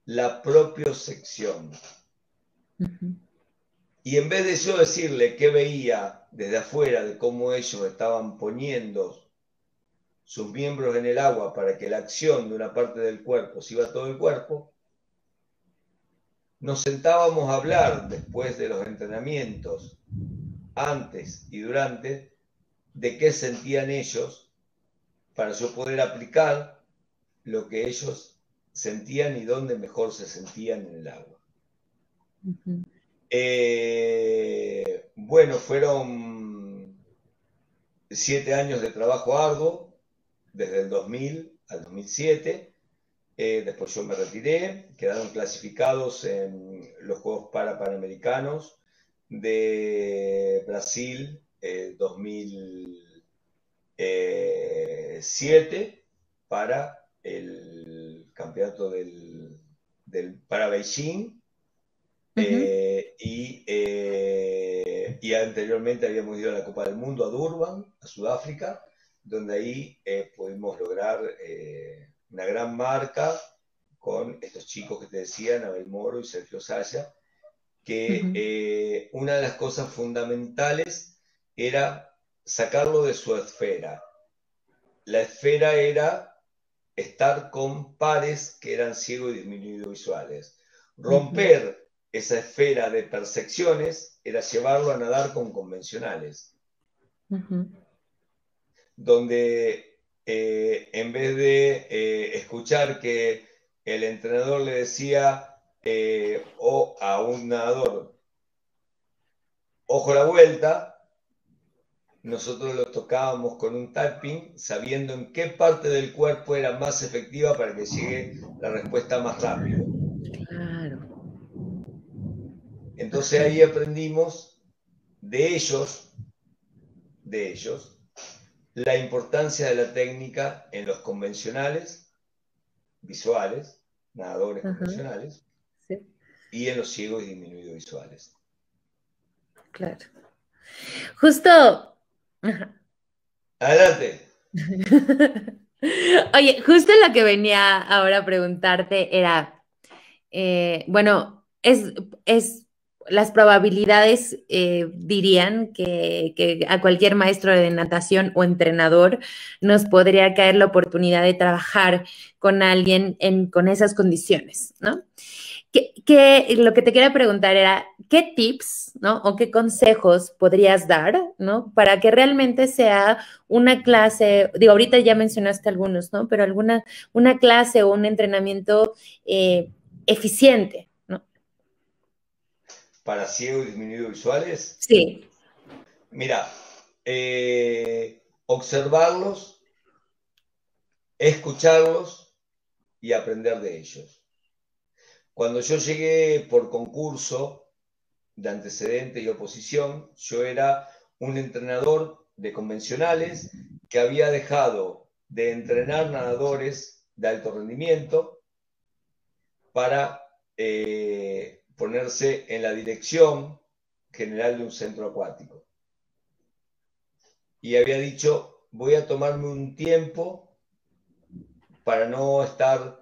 la propiocepción. Y en vez de yo decirle qué veía desde afuera de cómo ellos estaban poniendo sus miembros en el agua para que la acción de una parte del cuerpo se iba a todo el cuerpo, nos sentábamos a hablar después de los entrenamientos, antes y durante, de qué sentían ellos para yo poder aplicar lo que ellos sentían y dónde mejor se sentían en el agua. Bueno, fueron 7 años de trabajo arduo, desde el 2000 al 2007. Después yo me retiré, quedaron clasificados en los Juegos Panamericanos de Brasil 2007 para el campeonato para Beijing. Y anteriormente habíamos ido a la Copa del Mundo a Durban, a Sudáfrica, donde ahí pudimos lograr una gran marca con estos chicos que te decía, Anabel Moro y Sergio Saya, que una de las cosas fundamentales era sacarlo de su esfera. La esfera era estar con pares que eran ciegos y disminuidos visuales. Romper esa esfera de percepciones era llevarlo a nadar con convencionales. Donde en vez de escuchar que el entrenador le decía a un nadador, ojo la vuelta, nosotros lo tocábamos con un tapping, sabiendo en qué parte del cuerpo era más efectiva para que llegue la respuesta más rápido. Claro. Entonces ahí aprendimos de ellos, la importancia de la técnica en los convencionales, visuales, nadadores convencionales, y en los ciegos y disminuidos visuales. Claro. Justo. Adelante. Oye, justo lo que venía ahora a preguntarte era, bueno, las probabilidades dirían que a cualquier maestro de natación o entrenador nos podría caer la oportunidad de trabajar con alguien con esas condiciones, ¿no? Lo que te quería preguntar era, ¿qué tips, ¿no? O qué consejos podrías dar, ¿no? Para que realmente sea una clase, digo, ahorita ya mencionaste algunos, ¿no? Pero una clase o un entrenamiento eficiente, ¿no? ¿Para ciegos y disminuidos visuales? Sí. Mira, observarlos, escucharlos y aprender de ellos. Cuando yo llegué por concurso de antecedentes y oposición, yo era un entrenador de convencionales que había dejado de entrenar nadadores de alto rendimiento para ponerse en la dirección general de un centro acuático. Y había dicho, voy a tomarme un tiempo para no estar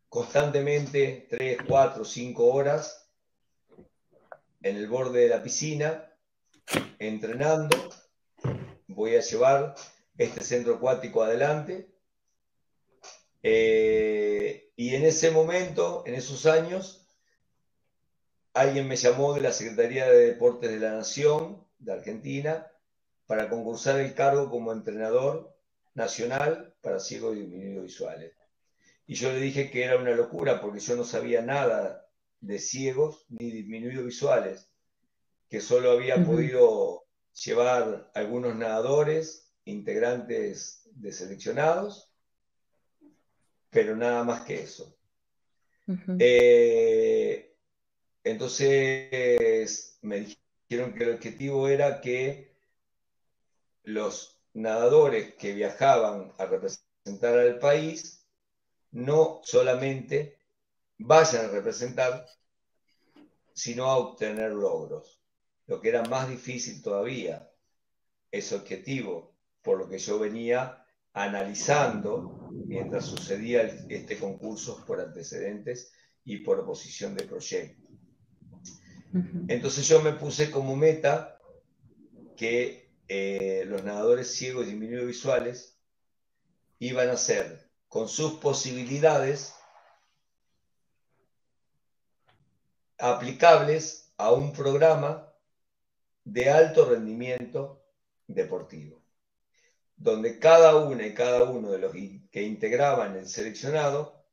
constantemente 3, 4, 5 horas en el borde de la piscina entrenando. Voy a llevar este centro acuático adelante. Y en ese momento, en esos años, alguien me llamó de la Secretaría de Deportes de la Nación de Argentina para concursar el cargo como entrenador nacional para ciegos y disminuidos visuales. Y yo le dije que era una locura porque yo no sabía nada de ciegos ni disminuidos visuales, que solo había podido llevar algunos nadadores, integrantes de seleccionados, pero nada más que eso. Ujú, Entonces me dijeron que el objetivo era que los nadadores que viajaban a representar al país no solamente vayan a representar, sino a obtener logros. Lo que era más difícil todavía, ese objetivo, por lo que yo venía analizando mientras sucedía este concurso por antecedentes y por oposición de proyecto. ujú. Entonces yo me puse como meta que los nadadores ciegos y visuales iban a ser, con sus posibilidades, aplicables a un programa de alto rendimiento deportivo, donde cada una y cada uno de los que integraban el seleccionado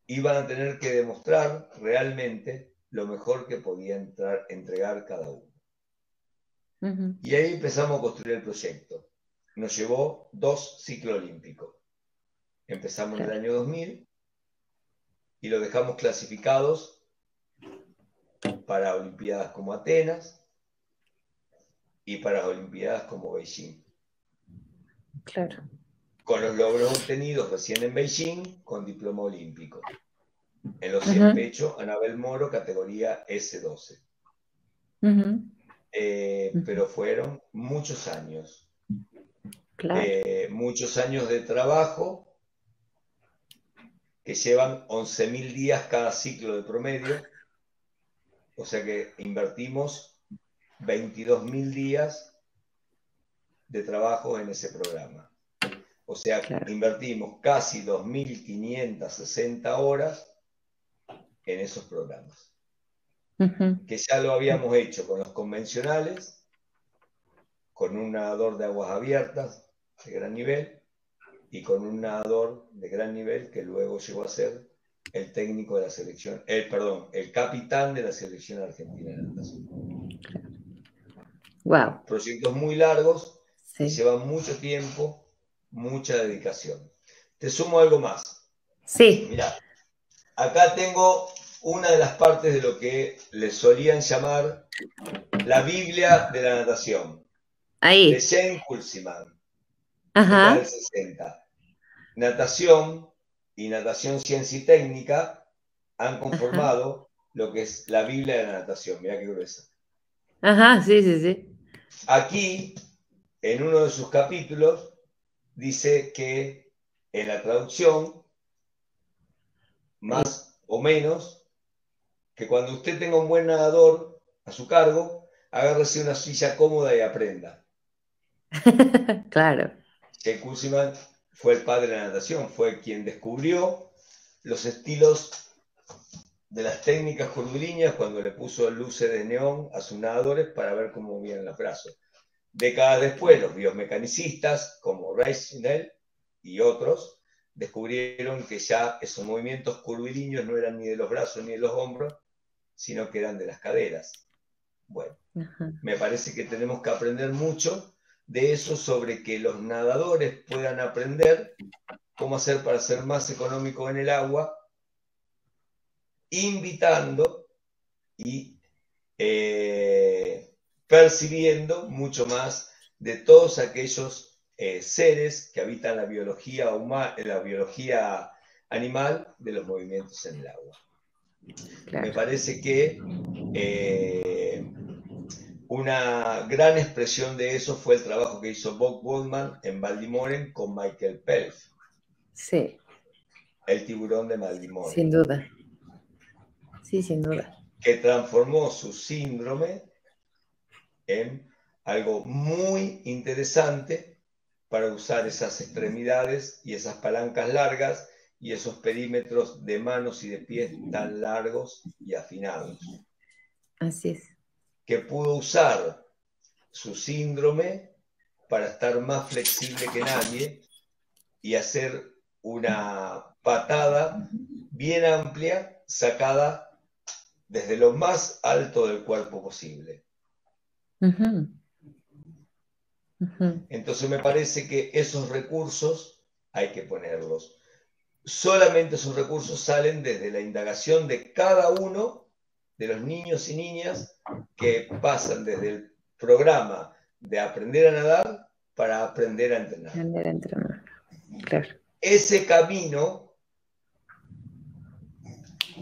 iban a tener que demostrar realmente lo mejor que podía entregar cada uno. Ujú. Y ahí empezamos a construir el proyecto. Nos llevó 2 ciclos olímpicos. Empezamos en el Claro. año 2000 y lo dejamos clasificados para Olimpiadas como Atenas y para Olimpiadas como Beijing. Claro. Con los logros obtenidos recién en Beijing con diploma olímpico. En los 100 Ujú, pechos, Anabel Moro, categoría S12. ujú, ujú. Pero fueron muchos años. Claro. Muchos años de trabajo que llevan 11.000 días cada ciclo de promedio. O sea que invertimos 22.000 días de trabajo en ese programa. O sea, Claro. invertimos casi 2.560 horas en esos programas. Ujú. Que ya lo habíamos hecho con los convencionales, con un nadador de aguas abiertas de gran nivel y con un nadador de gran nivel que luego llegó a ser el técnico de la selección, el capitán de la selección argentina de natación. Wow. Proyectos muy largos que Sí. llevan mucho tiempo, mucha dedicación. Te sumo algo más. Sí. Mirá, acá tengo una de las partes de lo que le solían llamar la Biblia de la natación, de Ahí. Jane Kulziman. Esta Ajá. es del 60. Natación y natación ciencia y técnica han Ajá. conformado lo que es la Biblia de la natación. Mirá qué gruesa. Ajá. Sí, sí, sí. Aquí, en uno de sus capítulos, dice que en la traducción, Ahí. más o menos, que cuando usted tenga un buen nadador a su cargo, agárrese una silla cómoda y aprenda. Claro. Jay Kuziman fue el padre de la natación, fue quien descubrió los estilos de las técnicas curvilíneas cuando le puso luces de neón a sus nadadores para ver cómo movían los brazos. Décadas después, los biomecanicistas como Reisnell y otros descubrieron que ya esos movimientos curvilíneos no eran ni de los brazos ni de los hombros, sino que eran de las caderas. Bueno, Ajá. me parece que tenemos que aprender mucho de eso sobre que los nadadores puedan aprender cómo hacer para ser más económico en el agua, invitando y percibiendo mucho más de todos aquellos seres que habitan la biología la biología animal de los movimientos en el agua. Me Claro. parece que una gran expresión de eso fue el trabajo que hizo Bob Goldman en Baltimoren con Michael Phelps, Sí. el tiburón de Sin Baltimoren, duda. Sí, sin duda. que transformó su síndrome en algo muy interesante para usar esas extremidades y esas palancas largas y esos perímetros de manos y de pies tan largos y afinados. Así es. Que pudo usar su síndrome para estar más flexible que nadie y hacer una patada bien amplia sacada desde lo más alto del cuerpo posible. Ujú, ujú. Entonces me parece que esos recursos hay que ponerlos. solamente sus recursos salen desde la indagación de cada uno de los niños y niñas que pasan desde el programa de aprender a nadar para aprender a entrenar. Aprender a entrenar, claro. Ese camino,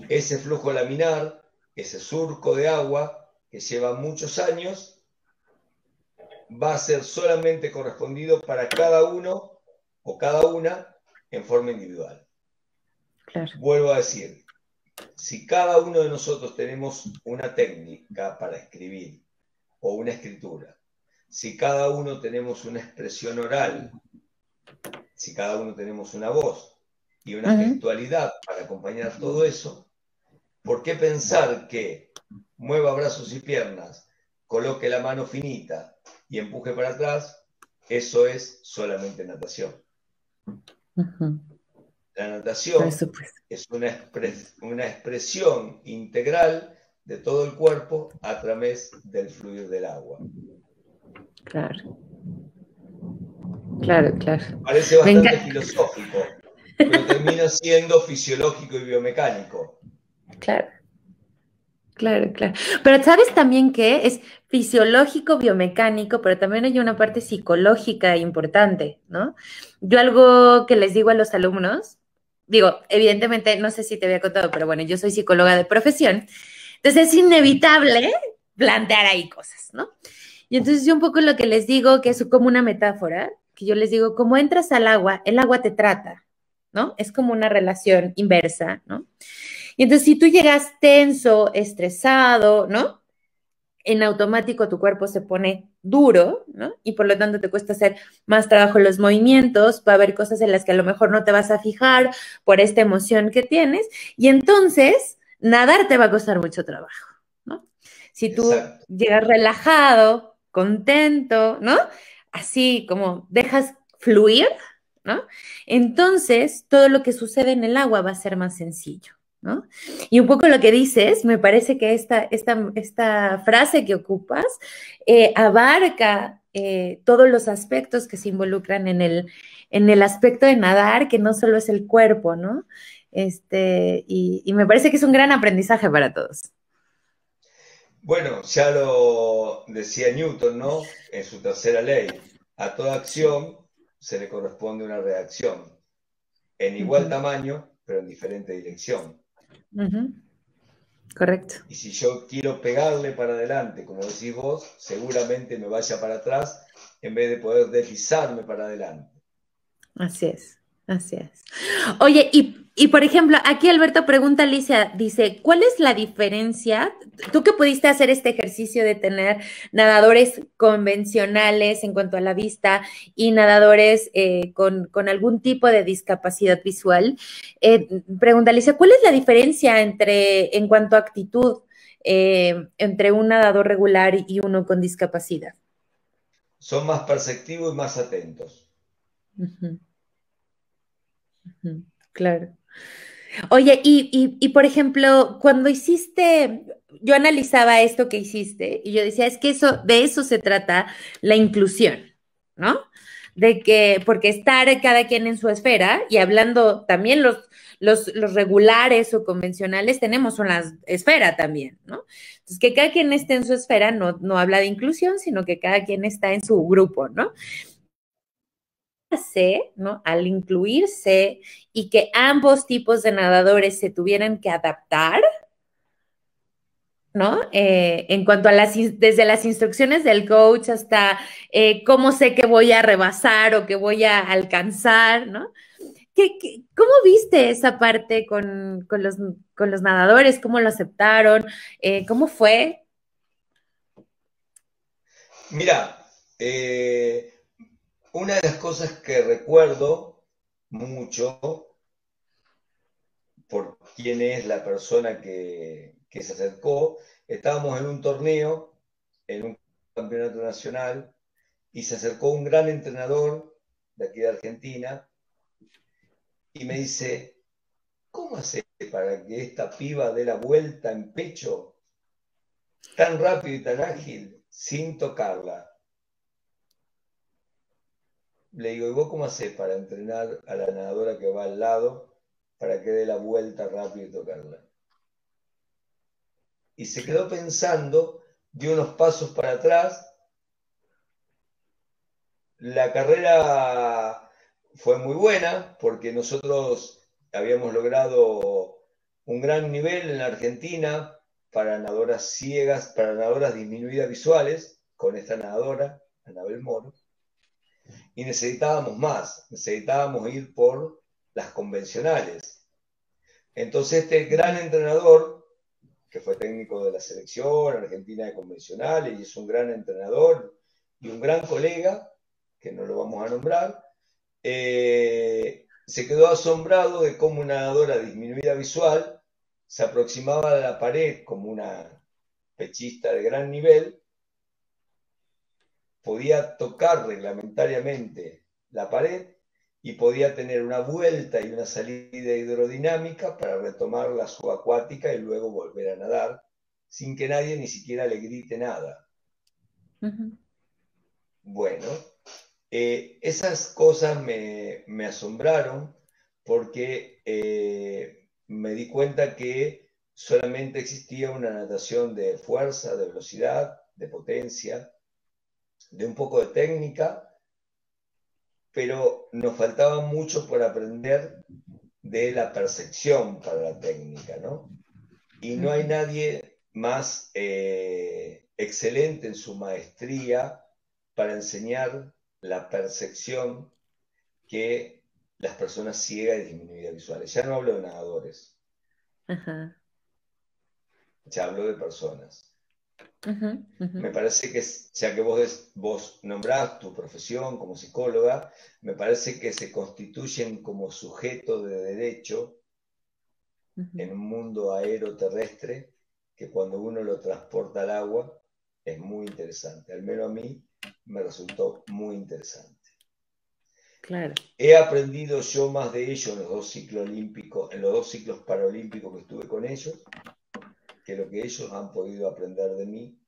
ese flujo laminar, ese surco de agua que lleva muchos años, va a ser solamente correspondido para cada uno o cada una en forma individual. Claro. Vuelvo a decir, si cada uno de nosotros tenemos una técnica para escribir o una escritura, si cada uno tenemos una expresión oral, si cada uno tenemos una voz y una gestualidad para acompañar todo eso, ¿por qué pensar que mueva brazos y piernas, coloque la mano finita y empuje para atrás? Eso es solamente natación. La natación es una expresión integral de todo el cuerpo a través del fluir del agua. Claro. Claro, claro. Parece bastante filosófico, pero termina siendo fisiológico y biomecánico. Claro. Claro, claro. Pero sabes también que es fisiológico, biomecánico, pero también hay una parte psicológica importante, ¿no? Yo algo que les digo a los alumnos, digo, evidentemente, no sé si te había contado, pero bueno, yo soy psicóloga de profesión, entonces es inevitable plantear ahí cosas, ¿no? Y entonces yo un poco lo que les digo, que es como una metáfora, que yo les digo, como entras al agua, el agua te trata, ¿no? Es como una relación inversa, ¿no? Y entonces, si tú llegas tenso, estresado, ¿no? En automático tu cuerpo se pone duro, ¿no? Y por lo tanto te cuesta hacer más trabajo en los movimientos, va a haber cosas en las que a lo mejor no te vas a fijar por esta emoción que tienes, y entonces nadar te va a costar mucho trabajo, ¿no? Si tú llegas relajado, contento, ¿no? Así como dejas fluir, ¿no? Entonces todo lo que sucede en el agua va a ser más sencillo. ¿No? Y un poco lo que dices, me parece que esta frase que ocupas abarca todos los aspectos que se involucran en el aspecto de nadar, que no solo es el cuerpo, ¿no? Y me parece que es un gran aprendizaje para todos. Bueno, ya lo decía Newton, ¿no? En su tercera ley, a toda acción se le corresponde una reacción, en igual tamaño, pero en diferente dirección. Correcto. Y si yo quiero pegarle para adelante, como decís vos, seguramente me vaya para atrás en vez de poder deslizarme para adelante. Así es, así es. Oye, y por ejemplo, aquí Alberto pregunta, Alicia, dice, ¿cuál es la diferencia? Tú que pudiste hacer este ejercicio de tener nadadores convencionales en cuanto a la vista y nadadores con algún tipo de discapacidad visual, pregunta Alicia, ¿cuál es la diferencia en cuanto a actitud entre un nadador regular y uno con discapacidad? Son más perceptivos y más atentos. Claro. Oye, y por ejemplo, cuando hiciste, yo analizaba esto que hiciste y yo decía, es que de eso se trata la inclusión, ¿no? De que, porque estar cada quien en su esfera y hablando también los regulares o convencionales tenemos una esfera también, ¿no? Entonces, que cada quien esté en su esfera no habla de inclusión, sino que cada quien está en su grupo, ¿no? ¿No? Al incluirse y que ambos tipos de nadadores se tuvieran que adaptar, ¿no? En cuanto a desde las instrucciones del coach hasta cómo sé que voy a rebasar o que voy a alcanzar, ¿no? ¿Cómo viste esa parte con los nadadores? ¿Cómo lo aceptaron? ¿Cómo fue? Mira, una de las cosas que recuerdo mucho por quién es la persona que se acercó, estábamos en un torneo, en un campeonato nacional, y se acercó un gran entrenador de aquí de Argentina y me dice, ¿cómo hace para que esta piba dé la vuelta en pecho tan rápido y tan ágil sin tocarla? Le digo, ¿y vos cómo hacés para entrenar a la nadadora que va al lado para que dé la vuelta rápido y tocarla. Y se quedó pensando, dio unos pasos para atrás. La carrera fue muy buena porque nosotros habíamos logrado un gran nivel en la Argentina para nadadoras ciegas, para nadadoras disminuidas visuales, con esta nadadora, Anabel Moro, y necesitábamos más, necesitábamos ir por las convencionales. Entonces este gran entrenador, que fue técnico de la selección argentina de convencionales y es un gran entrenador y un gran colega, que no lo vamos a nombrar, se quedó asombrado de cómo una nadadora disminuida visual se aproximaba a la pared como una pechista de gran nivel, podía tocar reglamentariamente la pared y podía tener una vuelta y una salida hidrodinámica para retomar la subacuática y luego volver a nadar sin que nadie ni siquiera le grite nada. Bueno, esas cosas me asombraron porque me di cuenta que solamente existía una natación de fuerza, de velocidad, de potencia, de un poco de técnica, pero nos faltaba mucho por aprender de la percepción para la técnica, ¿no? Y no hay nadie más excelente en su maestría para enseñar la percepción que las personas ciegas y disminuidas visuales. Ya no hablo de nadadores, ya hablo de personas. Me parece que, ya que vos nombrás tu profesión como psicóloga, me parece que se constituyen como sujeto de derecho en un mundo aeroterrestre que cuando uno lo transporta al agua es muy interesante. Al menos a mí me resultó muy interesante. Claro. He aprendido yo más de ello en los dos ciclos olímpicos, en los dos ciclos paralímpicos que estuve con ellos, que lo que ellos han podido aprender de mí,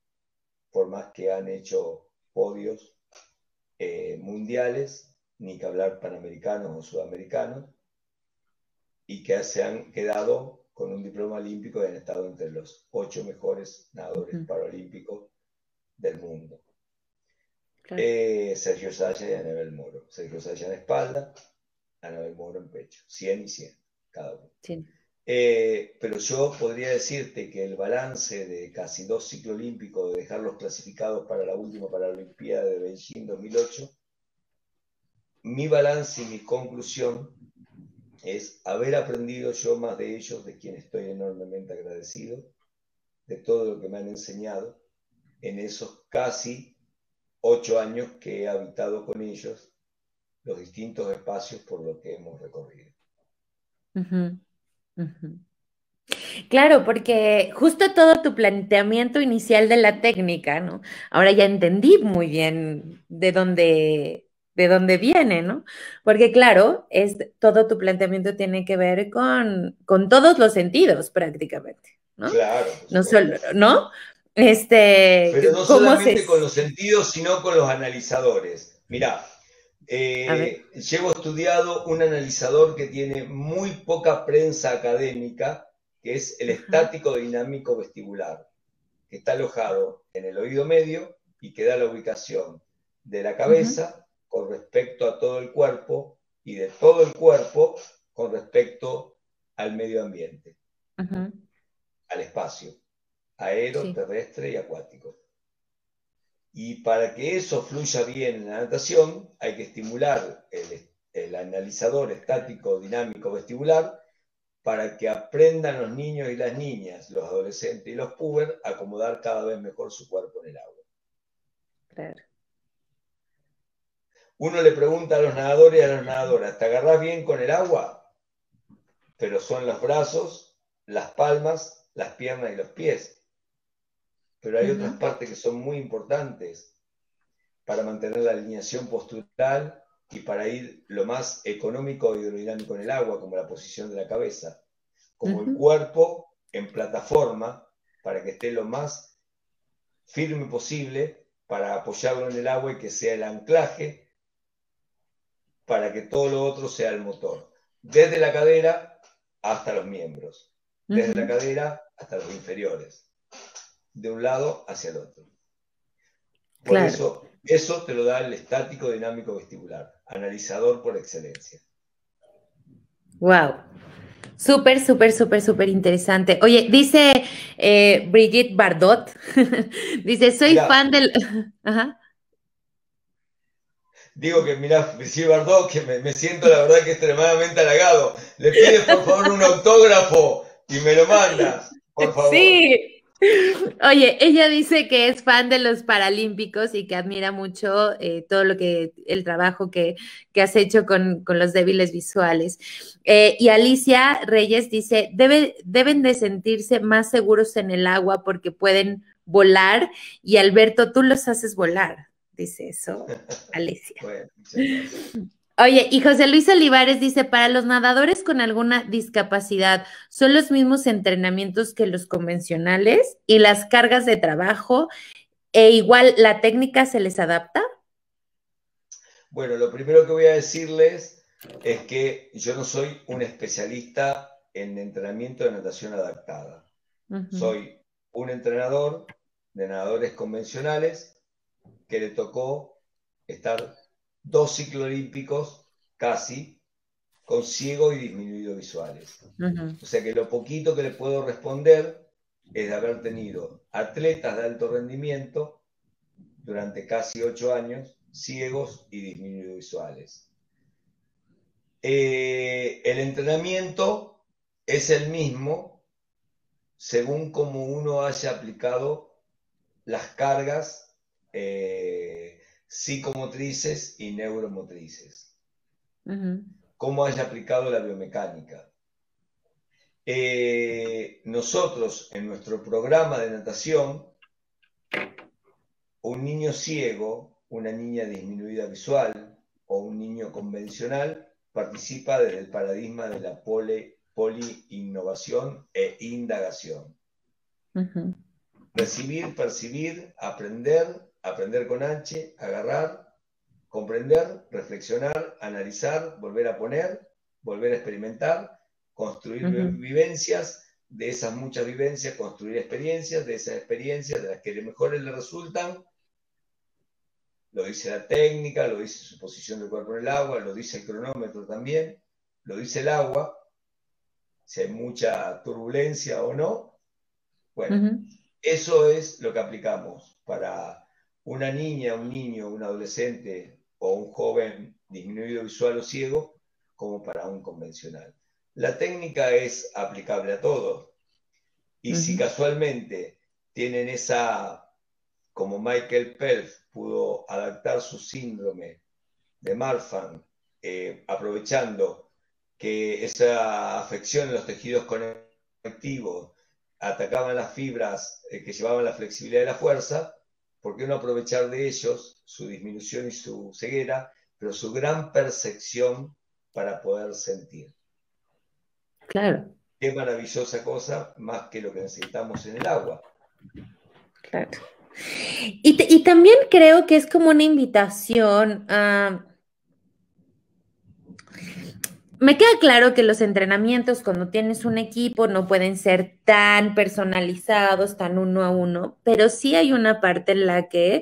por más que han hecho podios mundiales, ni que hablar panamericanos o sudamericanos, y que se han quedado con un diploma olímpico y han estado entre los 8 mejores nadadores paralímpicos del mundo. Claro. Sergio Saya y Anabel Moro. Sergio Saya en espalda, Anabel Moro en pecho. 100 y 100, cada uno. Sí. Pero yo podría decirte que el balance de casi 2 ciclos olímpicos, de dejarlos clasificados para la última Paralimpiada de Beijing 2008, mi balance y mi conclusión es haber aprendido yo más de ellos, de quien estoy enormemente agradecido, de todo lo que me han enseñado en esos casi 8 años que he habitado con ellos los distintos espacios por los que hemos recorrido. Claro, porque justo todo tu planteamiento inicial de la técnica, ¿no? Ahora ya entendí muy bien de dónde viene, ¿no? Porque claro, todo tu planteamiento tiene que ver con todos los sentidos prácticamente, ¿no? Claro. No solo, ¿no? Pero no solamente con los sentidos, sino con los analizadores. Mirá, llevo estudiado un analizador que tiene muy poca prensa académica, que es el estático dinámico vestibular, que está alojado en el oído medio y que da la ubicación de la cabeza con respecto a todo el cuerpo y de todo el cuerpo con respecto al medio ambiente, al espacio aéreo, terrestre y acuático. Y para que eso fluya bien en la natación, hay que estimular el analizador estático dinámico vestibular para que aprendan los niños y las niñas, los adolescentes y los púber, a acomodar cada vez mejor su cuerpo en el agua. Claro. Uno le pregunta a los nadadores y a las nadadoras, ¿te agarrás bien con el agua? Pero son los brazos, las palmas, las piernas y los pies. Pero hay otras partes que son muy importantes para mantener la alineación postural y para ir lo más económico e hidrodinámico en el agua, como la posición de la cabeza, como el cuerpo en plataforma, para que esté lo más firme posible, para apoyarlo en el agua y que sea el anclaje, para que todo lo otro sea el motor. Desde la cadera hasta los miembros, desde la cadera hasta los inferiores, de un lado hacia el otro. Por eso te lo da el estático dinámico vestibular, analizador por excelencia. Wow. Súper, súper, súper, súper interesante. Oye, dice Brigitte Bardot, dice, soy fan del... Ajá. Digo que, mirá, Brigitte Bardot, que me siento la verdad que extremadamente halagado. Le pides por favor un autógrafo y me lo mandas, por favor. Sí. Oye, ella dice que es fan de los Paralímpicos y que admira mucho todo el trabajo que has hecho con los débiles visuales. Y Alicia Reyes dice, deben de sentirse más seguros en el agua porque pueden volar, y Alberto, tú los haces volar, dice eso, Alicia. Bueno, muchas gracias. Oye, y José Luis Olivares dice, para los nadadores con alguna discapacidad, ¿son los mismos entrenamientos que los convencionales y las cargas de trabajo e igual la técnica se les adapta? Bueno, lo primero que voy a decirles es que yo no soy un especialista en entrenamiento de natación adaptada. Soy un entrenador de nadadores convencionales que le tocó estar 2 ciclos olímpicos casi con ciego y disminuido visuales. O sea que lo poquito que le puedo responder es de haber tenido atletas de alto rendimiento durante casi 8 años, ciegos y disminuidos visuales. El entrenamiento es el mismo según como uno haya aplicado las cargas psicomotrices y neuromotrices. Cómo haya aplicado la biomecánica. Nosotros, en nuestro programa de natación, un niño ciego, una niña disminuida visual o un niño convencional participa desde el paradigma de la poliinnovación e indagación. Recibir, percibir, aprender con H, agarrar, comprender, reflexionar, analizar, volver a poner, volver a experimentar, construir vivencias, de esas muchas vivencias, construir experiencias, de esas experiencias, de las que mejores le resultan, lo dice la técnica, lo dice su posición del cuerpo en el agua, lo dice el cronómetro también, lo dice el agua, si hay mucha turbulencia o no. Bueno, eso es lo que aplicamos para una niña, un niño, un adolescente o un joven disminuido visual o ciego, como para un convencional. La técnica es aplicable a todos. Y si casualmente tienen esa, como Michael Phelps pudo adaptar su síndrome de Marfan, aprovechando que esa afección en los tejidos conectivos atacaban las fibras que llevaban la flexibilidad y la fuerza, ¿por qué no aprovechar de ellos su disminución y su ceguera, pero su gran percepción para poder sentir? Claro. Qué maravillosa cosa, más que lo que necesitamos en el agua. Claro. Y también creo que es como una invitación a... Me queda claro que los entrenamientos cuando tienes un equipo no pueden ser tan personalizados, tan uno a uno, pero sí hay una parte en la que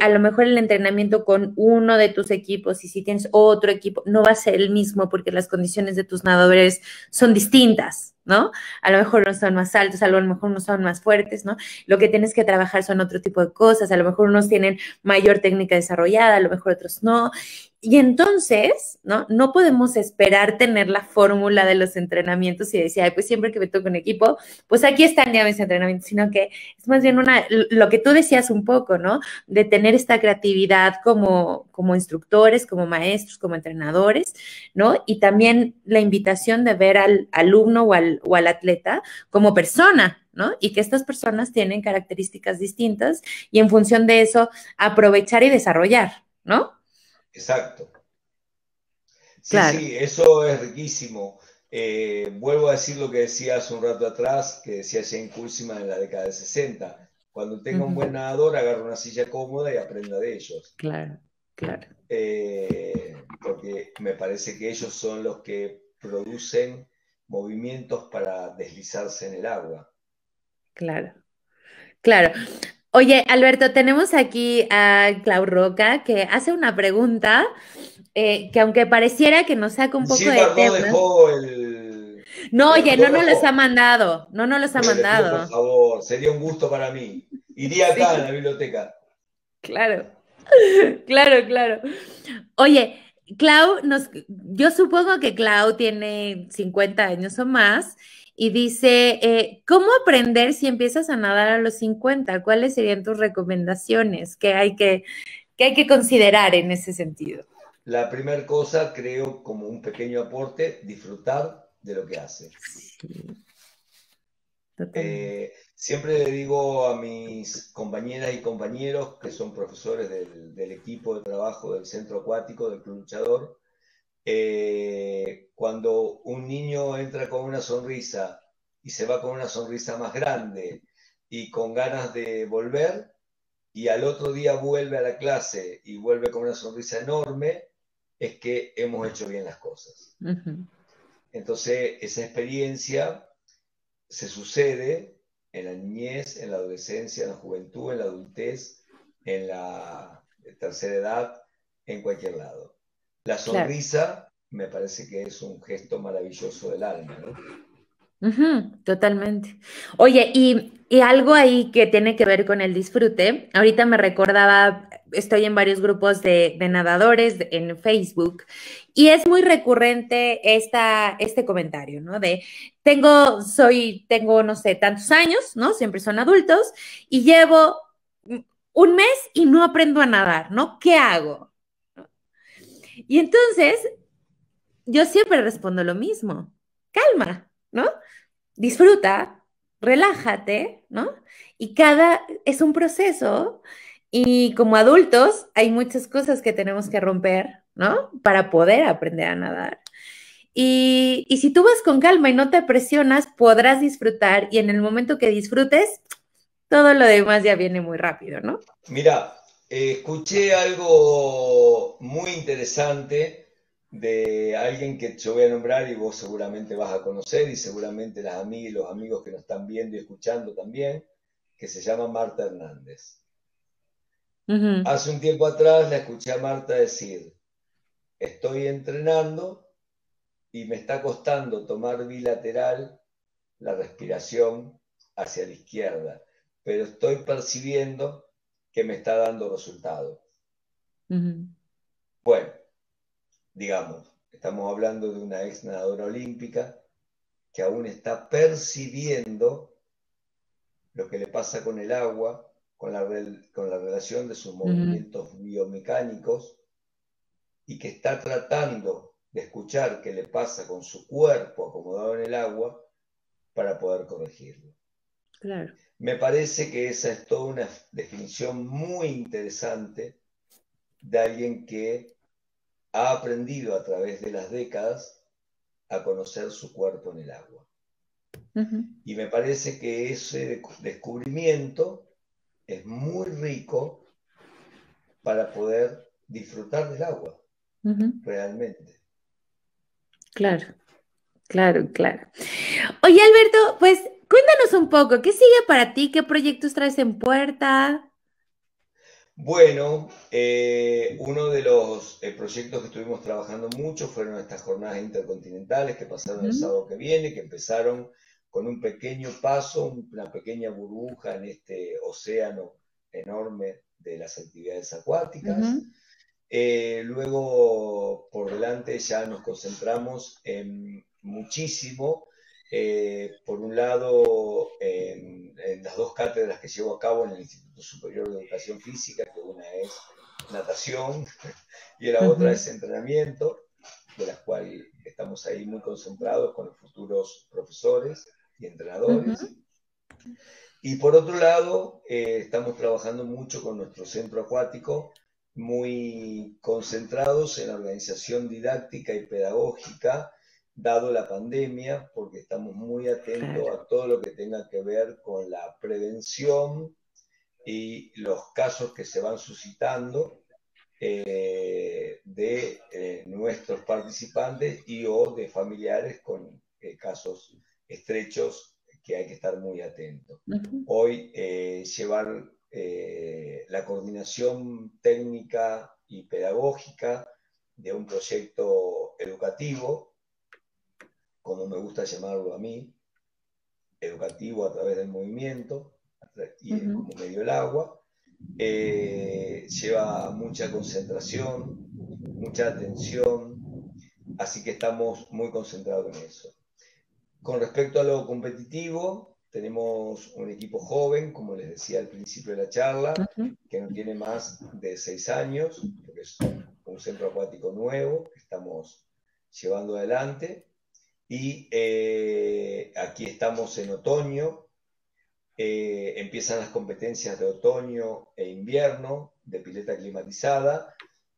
a lo mejor el entrenamiento con uno de tus equipos y si tienes otro equipo no va a ser el mismo porque las condiciones de tus nadadores son distintas, ¿no? A lo mejor unos son más altos, a lo mejor unos son más fuertes, ¿no? Lo que tienes que trabajar son otro tipo de cosas, a lo mejor unos tienen mayor técnica desarrollada, a lo mejor otros no. Y entonces, ¿no? No podemos esperar tener la fórmula de los entrenamientos y decir, ay, pues siempre que me toque un equipo, pues aquí están ya mis entrenamientos, sino que es más bien lo que tú decías un poco, ¿no? De tener esta creatividad como instructores, como maestros, como entrenadores, ¿no? Y también la invitación de ver al alumno o al atleta como persona, ¿no? Y que estas personas tienen características distintas y en función de eso aprovechar y desarrollar, ¿no? Exacto. Sí, claro. Sí, eso es riquísimo. Vuelvo a decir lo que decía hace un rato atrás, que decía Jane Kurzman en la década de 60. Cuando tenga un buen nadador, agarra una silla cómoda y aprenda de ellos. Claro, claro. Porque me parece que ellos son los que producen movimientos para deslizarse en el agua. Claro, claro. Oye, Alberto, tenemos aquí a Clau Roca que hace una pregunta que aunque pareciera que nos saca un poco Sí, de Bardot tema. dejó el... No, oye, no Bardot nos los ha dejó. mandado, no nos los ha Pues le pido por mandado. favor, sería un gusto para mí. Iría acá en la Sí, biblioteca. claro, claro, claro. Oye, yo supongo que Clau tiene 50 años o más y dice, ¿cómo aprender si empiezas a nadar a los 50? ¿Cuáles serían tus recomendaciones? ¿Qué hay que considerar en ese sentido? La primera cosa, creo, como un pequeño aporte, disfrutar de lo que hace. Sí, totalmente. Siempre le digo a mis compañeras y compañeros que son profesores del equipo de trabajo del centro acuático del Club Luchador, cuando un niño entra con una sonrisa y se va con una sonrisa más grande y con ganas de volver, y al otro día vuelve a la clase y vuelve con una sonrisa enorme, es que hemos hecho bien las cosas. Ujú. Entonces, esa experiencia se sucede en la niñez, en la adolescencia, en la juventud, en la adultez, en la tercera edad, en cualquier lado. La Claro. sonrisa me parece que es un gesto maravilloso del alma, ¿no? Ujú, totalmente. Oye, y algo ahí que tiene que ver con el disfrute. Ahorita me recordaba, estoy en varios grupos de nadadores en Facebook y es muy recurrente este comentario, ¿no? Tengo, no sé, tantos años, ¿no? Siempre son adultos y llevo un mes y no aprendo a nadar, ¿no? ¿Qué hago? Y entonces yo siempre respondo lo mismo. Calma, ¿no? Disfruta, relájate, ¿no? Y es un proceso y como adultos hay muchas cosas que tenemos que romper, ¿no? Para poder aprender a nadar. Y si tú vas con calma y no te presionas, podrás disfrutar y en el momento que disfrutes, todo lo demás ya viene muy rápido, ¿no? Mira, escuché algo muy interesante de alguien que yo voy a nombrar y vos seguramente vas a conocer y seguramente las amigas y los amigos que nos están viendo y escuchando también, que se llama Marta Hernández. Ujú. Hace un tiempo atrás la escuché a Marta decir, estoy entrenando y me está costando tomar bilateral la respiración hacia la izquierda, pero estoy percibiendo que me está dando resultado. Ujú. Bueno, digamos, estamos hablando de una ex nadadora olímpica que aún está percibiendo lo que le pasa con el agua, con la relación de sus Ujú. movimientos biomecánicos y que está tratando de escuchar qué le pasa con su cuerpo acomodado en el agua para poder corregirlo. Claro. Me parece que esa es toda una definición muy interesante de alguien que ha aprendido a través de las décadas a conocer su cuerpo en el agua. Ujú. Y me parece que ese descubrimiento es muy rico para poder disfrutar del agua, Ujú. realmente. Claro, claro, claro. Oye, Alberto, pues cuéntanos un poco, ¿qué sigue para ti? ¿Qué proyectos traes en puerta? Bueno, uno de los proyectos que estuvimos trabajando mucho fueron estas jornadas intercontinentales que pasaron el Ujú. sábado que viene, que empezaron con un pequeño paso, una pequeña burbuja en este océano enorme de las actividades acuáticas. Ujú. Luego, por delante, ya nos concentramos en muchísimo. Por un lado, en las dos cátedras que llevo a cabo en el Instituto Superior de Educación Física, que una es natación y la otra Ujú. es entrenamiento, de las cuales estamos ahí muy concentrados con los futuros profesores y Ujú. entrenadores. Y por otro lado, estamos trabajando mucho con nuestro centro acuático, muy concentrados en la organización didáctica y pedagógica, dado la pandemia, porque estamos muy atentos Claro. a todo lo que tenga que ver con la prevención y los casos que se van suscitando de nuestros participantes y o de familiares con casos estrechos que hay que estar muy atento. Ujú. Hoy llevar la coordinación técnica y pedagógica de un proyecto educativo, como me gusta llamarlo a mí, educativo a través del movimiento y Ujú. como medio el agua, lleva mucha concentración, mucha atención, así que estamos muy concentrados en eso. Con respecto a lo competitivo, tenemos un equipo joven, como les decía al principio de la charla, Ujú. que no tiene más de 6 años, porque es un centro acuático nuevo que estamos llevando adelante. Y aquí estamos en otoño, empiezan las competencias de otoño e invierno de pileta climatizada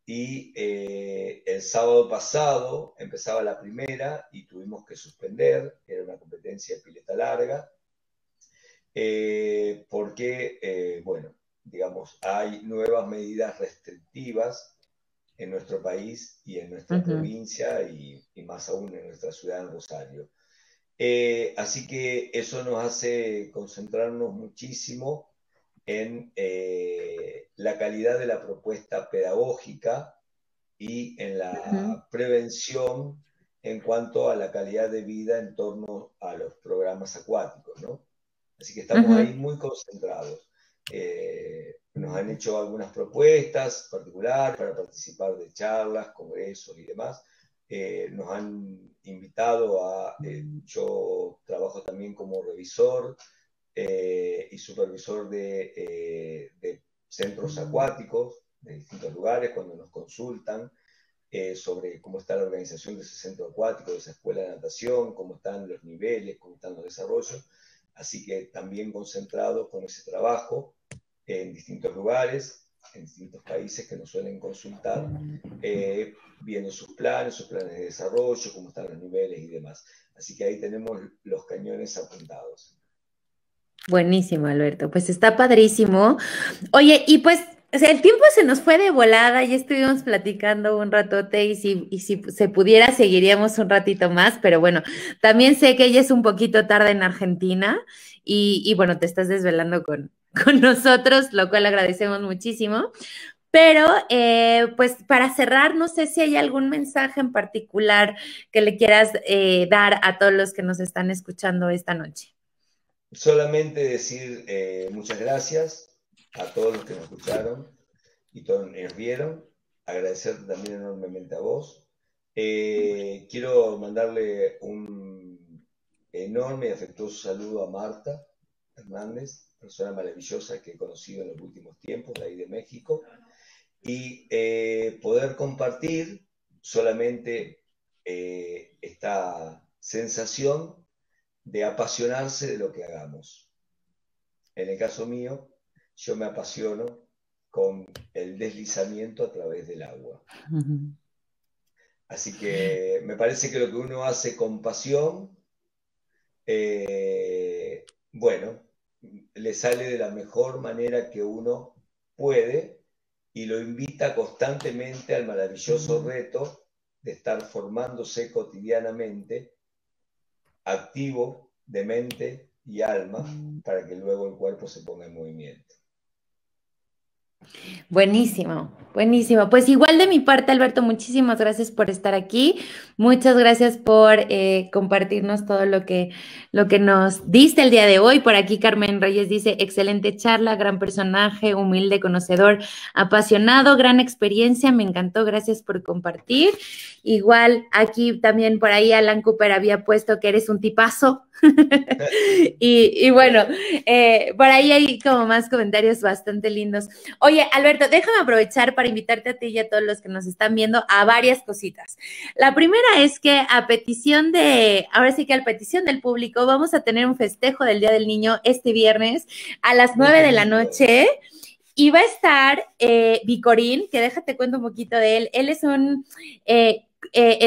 y el sábado pasado empezaba la primera y tuvimos que suspender, era una competencia de pileta larga, porque, bueno, digamos, hay nuevas medidas restrictivas en nuestro país y en nuestra Ujú. provincia y más aún en nuestra ciudad, en Rosario. Así que eso nos hace concentrarnos muchísimo en la calidad de la propuesta pedagógica y en Ujú. la prevención en cuanto a la calidad de vida en torno a los programas acuáticos, ¿no? Así que estamos Ujú. ahí muy concentrados. Nos han hecho algunas propuestas particulares para participar de charlas, congresos y demás. Nos han invitado a, yo trabajo también como revisor y supervisor de centros acuáticos de distintos lugares cuando nos consultan sobre cómo está la organización de ese centro acuático, de esa escuela de natación, cómo están los niveles, cómo están los desarrollos. Así que también concentrado con ese trabajo en distintos lugares, en distintos países que nos suelen consultar, viendo sus planes de desarrollo, cómo están los niveles y demás. Así que ahí tenemos los cañones apuntados. Buenísimo, Alberto. Pues está padrísimo. Oye, y pues, o sea, el tiempo se nos fue de volada, ya estuvimos platicando un ratote y si se pudiera seguiríamos un ratito más, pero bueno, también sé que ella es un poquito tarde en Argentina y bueno, te estás desvelando con nosotros, lo cual agradecemos muchísimo. Pero pues para cerrar, no sé si hay algún mensaje en particular que le quieras dar a todos los que nos están escuchando esta noche. Solamente decir muchas gracias a todos los que nos escucharon y todos nos vieron. Agradecerte también enormemente a vos. Quiero mandarle un enorme y afectuoso saludo a Marta Hernández, persona maravillosa que he conocido en los últimos tiempos, de ahí de México, y poder compartir solamente esta sensación de apasionarse de lo que hagamos. En el caso mío, yo me apasiono con el deslizamiento a través del agua. Uh-huh. Así que me parece que lo que uno hace con pasión, bueno, le sale de la mejor manera que uno puede y lo invita constantemente al maravilloso reto de estar formándose cotidianamente, activo de mente y alma, para que luego el cuerpo se ponga en movimiento. Buenísimo, buenísimo. Pues igual de mi parte, Alberto, muchísimas gracias por estar aquí. Muchas gracias por compartirnos todo lo que nos diste el día de hoy. Por aquí Carmen Reyes dice, excelente charla, gran personaje, humilde, conocedor, apasionado, gran experiencia, me encantó, gracias por compartir. Igual aquí también por ahí Alan Cooper había puesto que eres un tipazo. y bueno, por ahí hay como más comentarios bastante lindos. Oye, Alberto, déjame aprovechar para invitarte a ti y a todos los que nos están viendo a varias cositas. La primera es que ahora sí que a petición del público, vamos a tener un festejo del Día del Niño este viernes a las 9 de la noche. Y va a estar Vicorín, que déjate cuento un poquito de él. Él es un es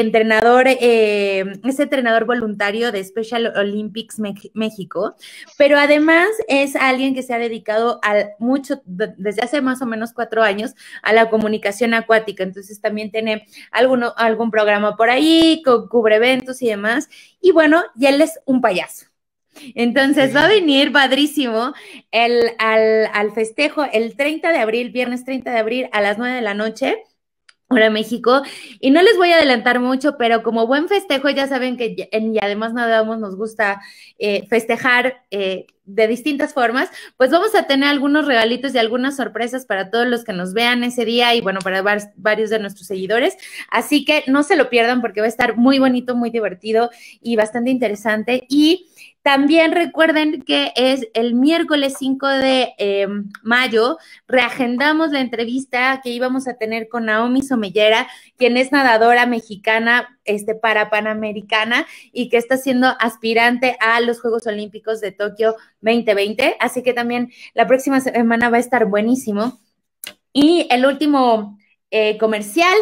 entrenador voluntario de Special Olympics México, pero además es alguien que se ha dedicado desde hace más o menos 4 años a la comunicación acuática, entonces también tiene algún programa por ahí, cubre eventos y demás, y bueno, y él es un payaso. Entonces va a venir padrísimo al festejo el 30 de abril, viernes 30 de abril a las 9 de la noche, hora México, y no les voy a adelantar mucho, pero como buen festejo, ya saben que y además nadamos, nos gusta festejar de distintas formas, pues vamos a tener algunos regalitos y algunas sorpresas para todos los que nos vean ese día y bueno, para varios de nuestros seguidores, así que no se lo pierdan porque va a estar muy bonito, muy divertido y bastante interesante. Y también recuerden que es el miércoles 5 de mayo, reagendamos la entrevista que íbamos a tener con Naomi Somellera, quien es nadadora mexicana para Panamericana y que está siendo aspirante a los Juegos Olímpicos de Tokio 2020. Así que también la próxima semana va a estar buenísimo. Y el último comercial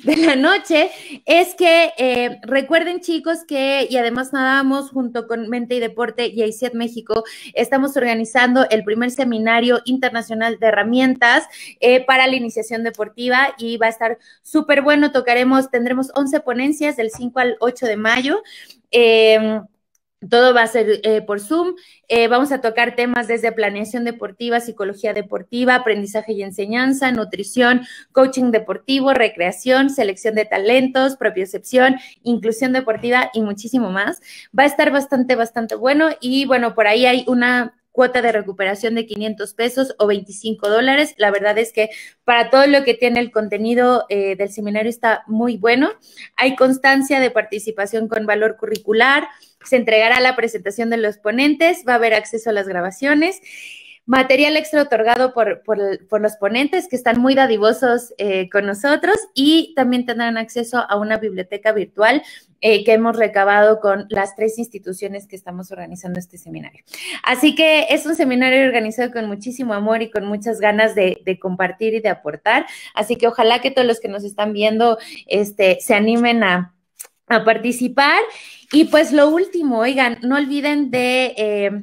de la noche es que recuerden, chicos, que y además nadamos junto con Mente y Deporte y AICET México, estamos organizando el primer seminario internacional de herramientas para la iniciación deportiva y va a estar súper bueno. Tendremos 11 ponencias del 5 al 8 de mayo. Todo va a ser por Zoom. Vamos a tocar temas desde planeación deportiva, psicología deportiva, aprendizaje y enseñanza, nutrición, coaching deportivo, recreación, selección de talentos, propiocepción, inclusión deportiva y muchísimo más. Va a estar bastante, bastante bueno y bueno, por ahí hay una cuota de recuperación de 500 pesos o $25. La verdad es que para todo lo que tiene el contenido del seminario está muy bueno. Hay constancia de participación con valor curricular, se entregará la presentación de los ponentes, va a haber acceso a las grabaciones, material extra otorgado por los ponentes que están muy dadivosos con nosotros y también tendrán acceso a una biblioteca virtual que hemos recabado con las 3 instituciones que estamos organizando este seminario. Así que es un seminario organizado con muchísimo amor y con muchas ganas de compartir y de aportar. Así que ojalá que todos los que nos están viendo se animen a participar. Y pues lo último, oigan, no olviden de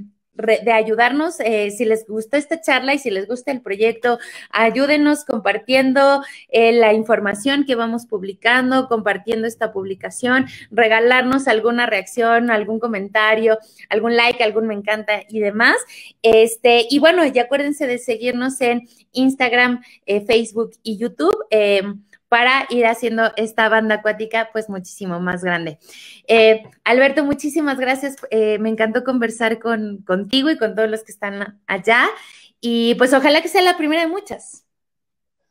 ayudarnos, si les gustó esta charla y si les gusta el proyecto, ayúdenos compartiendo la información que vamos publicando, compartiendo esta publicación, regalarnos alguna reacción, algún comentario, algún like, algún me encanta y demás. Y bueno, y acuérdense de seguirnos en Instagram, Facebook y YouTube, para ir haciendo esta banda acuática pues muchísimo más grande. Alberto, muchísimas gracias. Me encantó conversar contigo y con todos los que están allá. Y pues ojalá que sea la primera de muchas.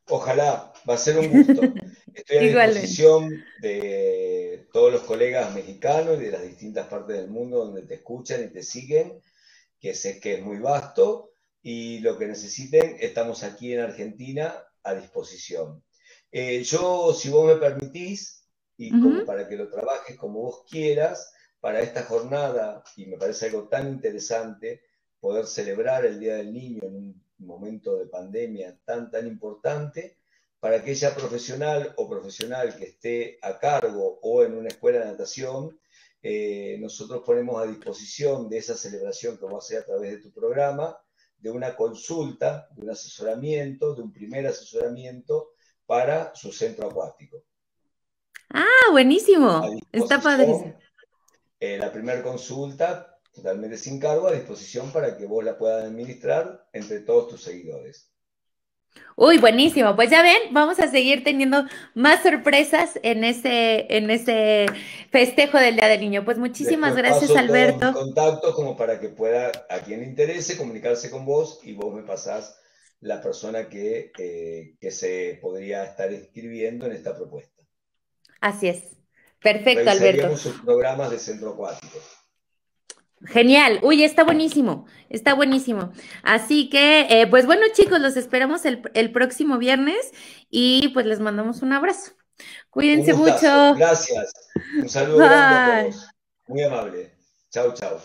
Ojalá, va a ser un gusto. Estoy a disposición de todos los colegas mexicanos y de las distintas partes del mundo donde te escuchan y te siguen, que sé que es muy vasto, y lo que necesiten, estamos aquí en Argentina a disposición. Yo, si vos me permitís, y como para que lo trabajes como vos quieras, para esta jornada, y me parece algo tan interesante, poder celebrar el Día del Niño en un momento de pandemia tan importante, para aquella profesional o profesional que esté a cargo o en una escuela de natación, nosotros ponemos a disposición de esa celebración que vamos a hacer a través de tu programa, de una consulta, de un asesoramiento, de un primer asesoramiento, para su centro acuático. Ah, buenísimo. Está padrísimo. La primera consulta, totalmente sin cargo, a disposición para que vos la puedas administrar entre todos tus seguidores. Uy, buenísimo. Pues ya ven, vamos a seguir teniendo más sorpresas en ese festejo del Día del Niño. Pues muchísimas gracias, Alberto. Todos mis contactos como para que pueda, a quien le interese, comunicarse con vos y vos me pasás la persona que se podría estar inscribiendo en esta propuesta. Así es. Perfecto, Alberto. Sus programas de centro acuático. Genial. Uy, está buenísimo. Está buenísimo. Así que, pues bueno, chicos, los esperamos el próximo viernes y pues les mandamos un abrazo. Cuídense mucho. Gracias. Un saludo grande a todos. Muy amable. Chau, chau.